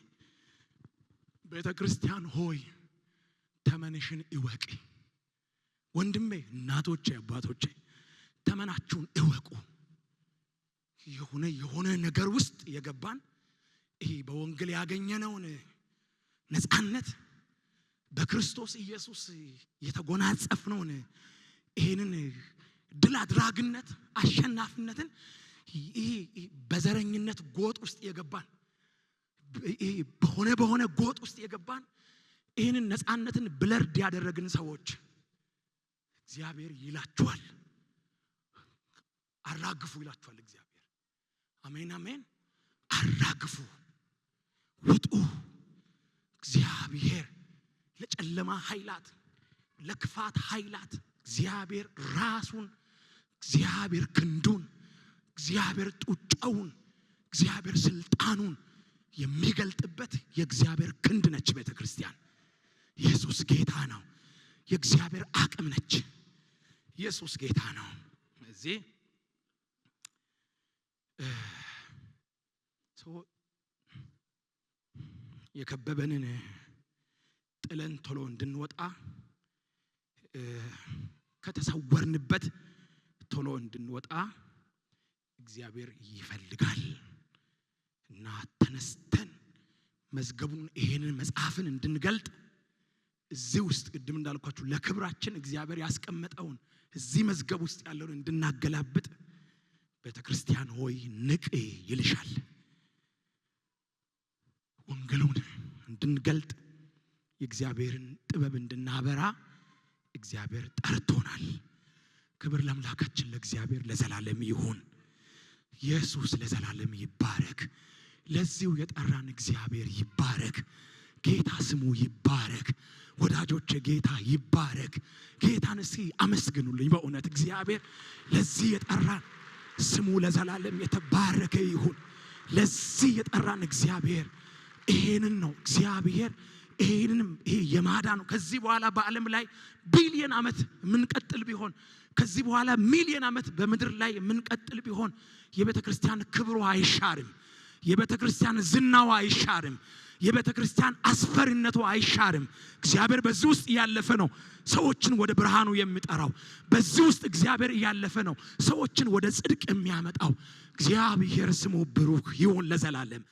ቤተክርስቲያን ሆይ ተመንሽን እወቂ። ወንድሜ፣ እናቶቼ፣ አባቶቼ ተመናችሁን እወቁ። የሆነ ነገር ውስጥ የገባን ይሄ በወንጌል ያገኘነውን ነፃነት በክርስቶስ ኢየሱስ የተጎናጸፍነውን ይሄንን ድል አድራጊነት አሸናፊነትን በዘረኝነት ጎጥ ውስጥ የገባን በሆነ ጎጥ ውስጥ የገባን ይሄንን ነፃነትን ብለርድ ያደረግን ሰዎች እግዚአብሔር ይላችኋል፣ አራግፉ ይላችኋል እግዚአብሔር። አሜን አሜን። አራግፉ፣ ውጡ። እግዚአብሔር ለጨለማ ኃይላት፣ ለክፋት ኃይላት እግዚአብሔር ራሱን፣ እግዚአብሔር ክንዱን፣ እግዚአብሔር ጡጫውን፣ እግዚአብሔር ስልጣኑን የሚገልጥበት የእግዚአብሔር ክንድ ነች ቤተክርስቲያን። ኢየሱስ ጌታ ነው። የእግዚአብሔር አቅም ነች። ኢየሱስ ጌታ ነው። እዚህ የከበበንን ጥለን ቶሎ እንድንወጣ ከተሰወርንበት ቶሎ እንድንወጣ እግዚአብሔር ይፈልጋል። እና ተነስተን መዝገቡን ይሄንን መጽሐፍን እንድንገልጥ እዚህ ውስጥ ቅድም እንዳልኳችሁ ለክብራችን እግዚአብሔር ያስቀመጠውን እዚህ መዝገብ ውስጥ ያለውን እንድናገላብጥ ቤተክርስቲያን ሆይ ንቅ ይልሻል። ወንጌሉን እንድንገልጥ የእግዚአብሔርን ጥበብ እንድናበራ እግዚአብሔር ጠርቶናል። ክብር ለአምላካችን ለእግዚአብሔር ለዘላለም ይሁን። ኢየሱስ ለዘላለም ይባረክ። ለዚሁ የጠራን እግዚአብሔር ይባረክ። ጌታ ስሙ ይባረክ። ወዳጆቼ ጌታ ይባረክ። ጌታን እስቲ አመስግኑልኝ። በእውነት እግዚአብሔር ለዚህ የጠራን ስሙ ለዘላለም የተባረከ ይሁን። ለዚህ የጠራን እግዚአብሔር ይሄንን ነው። እግዚአብሔር ይሄንንም ይሄ የማዳኑ ከዚህ በኋላ በዓለም ላይ ቢሊየን ዓመት ምንቀጥል ቢሆን፣ ከዚህ በኋላ ሚሊየን ዓመት በምድር ላይ ምንቀጥል ቢሆን የቤተክርስቲያን ክብሩ አይሻርም። የቤተክርስቲያን ዝናዋ አይሻርም። የቤተክርስቲያን አስፈሪነቱ አይሻርም። እግዚአብሔር በዚህ ውስጥ ያለፈ ነው ሰዎችን ወደ ብርሃኑ የሚጠራው። በዚህ ውስጥ እግዚአብሔር ያለፈ ነው ሰዎችን ወደ ጽድቅ የሚያመጣው። እግዚአብሔር ስሙ ብሩክ ይሁን ለዘላለም።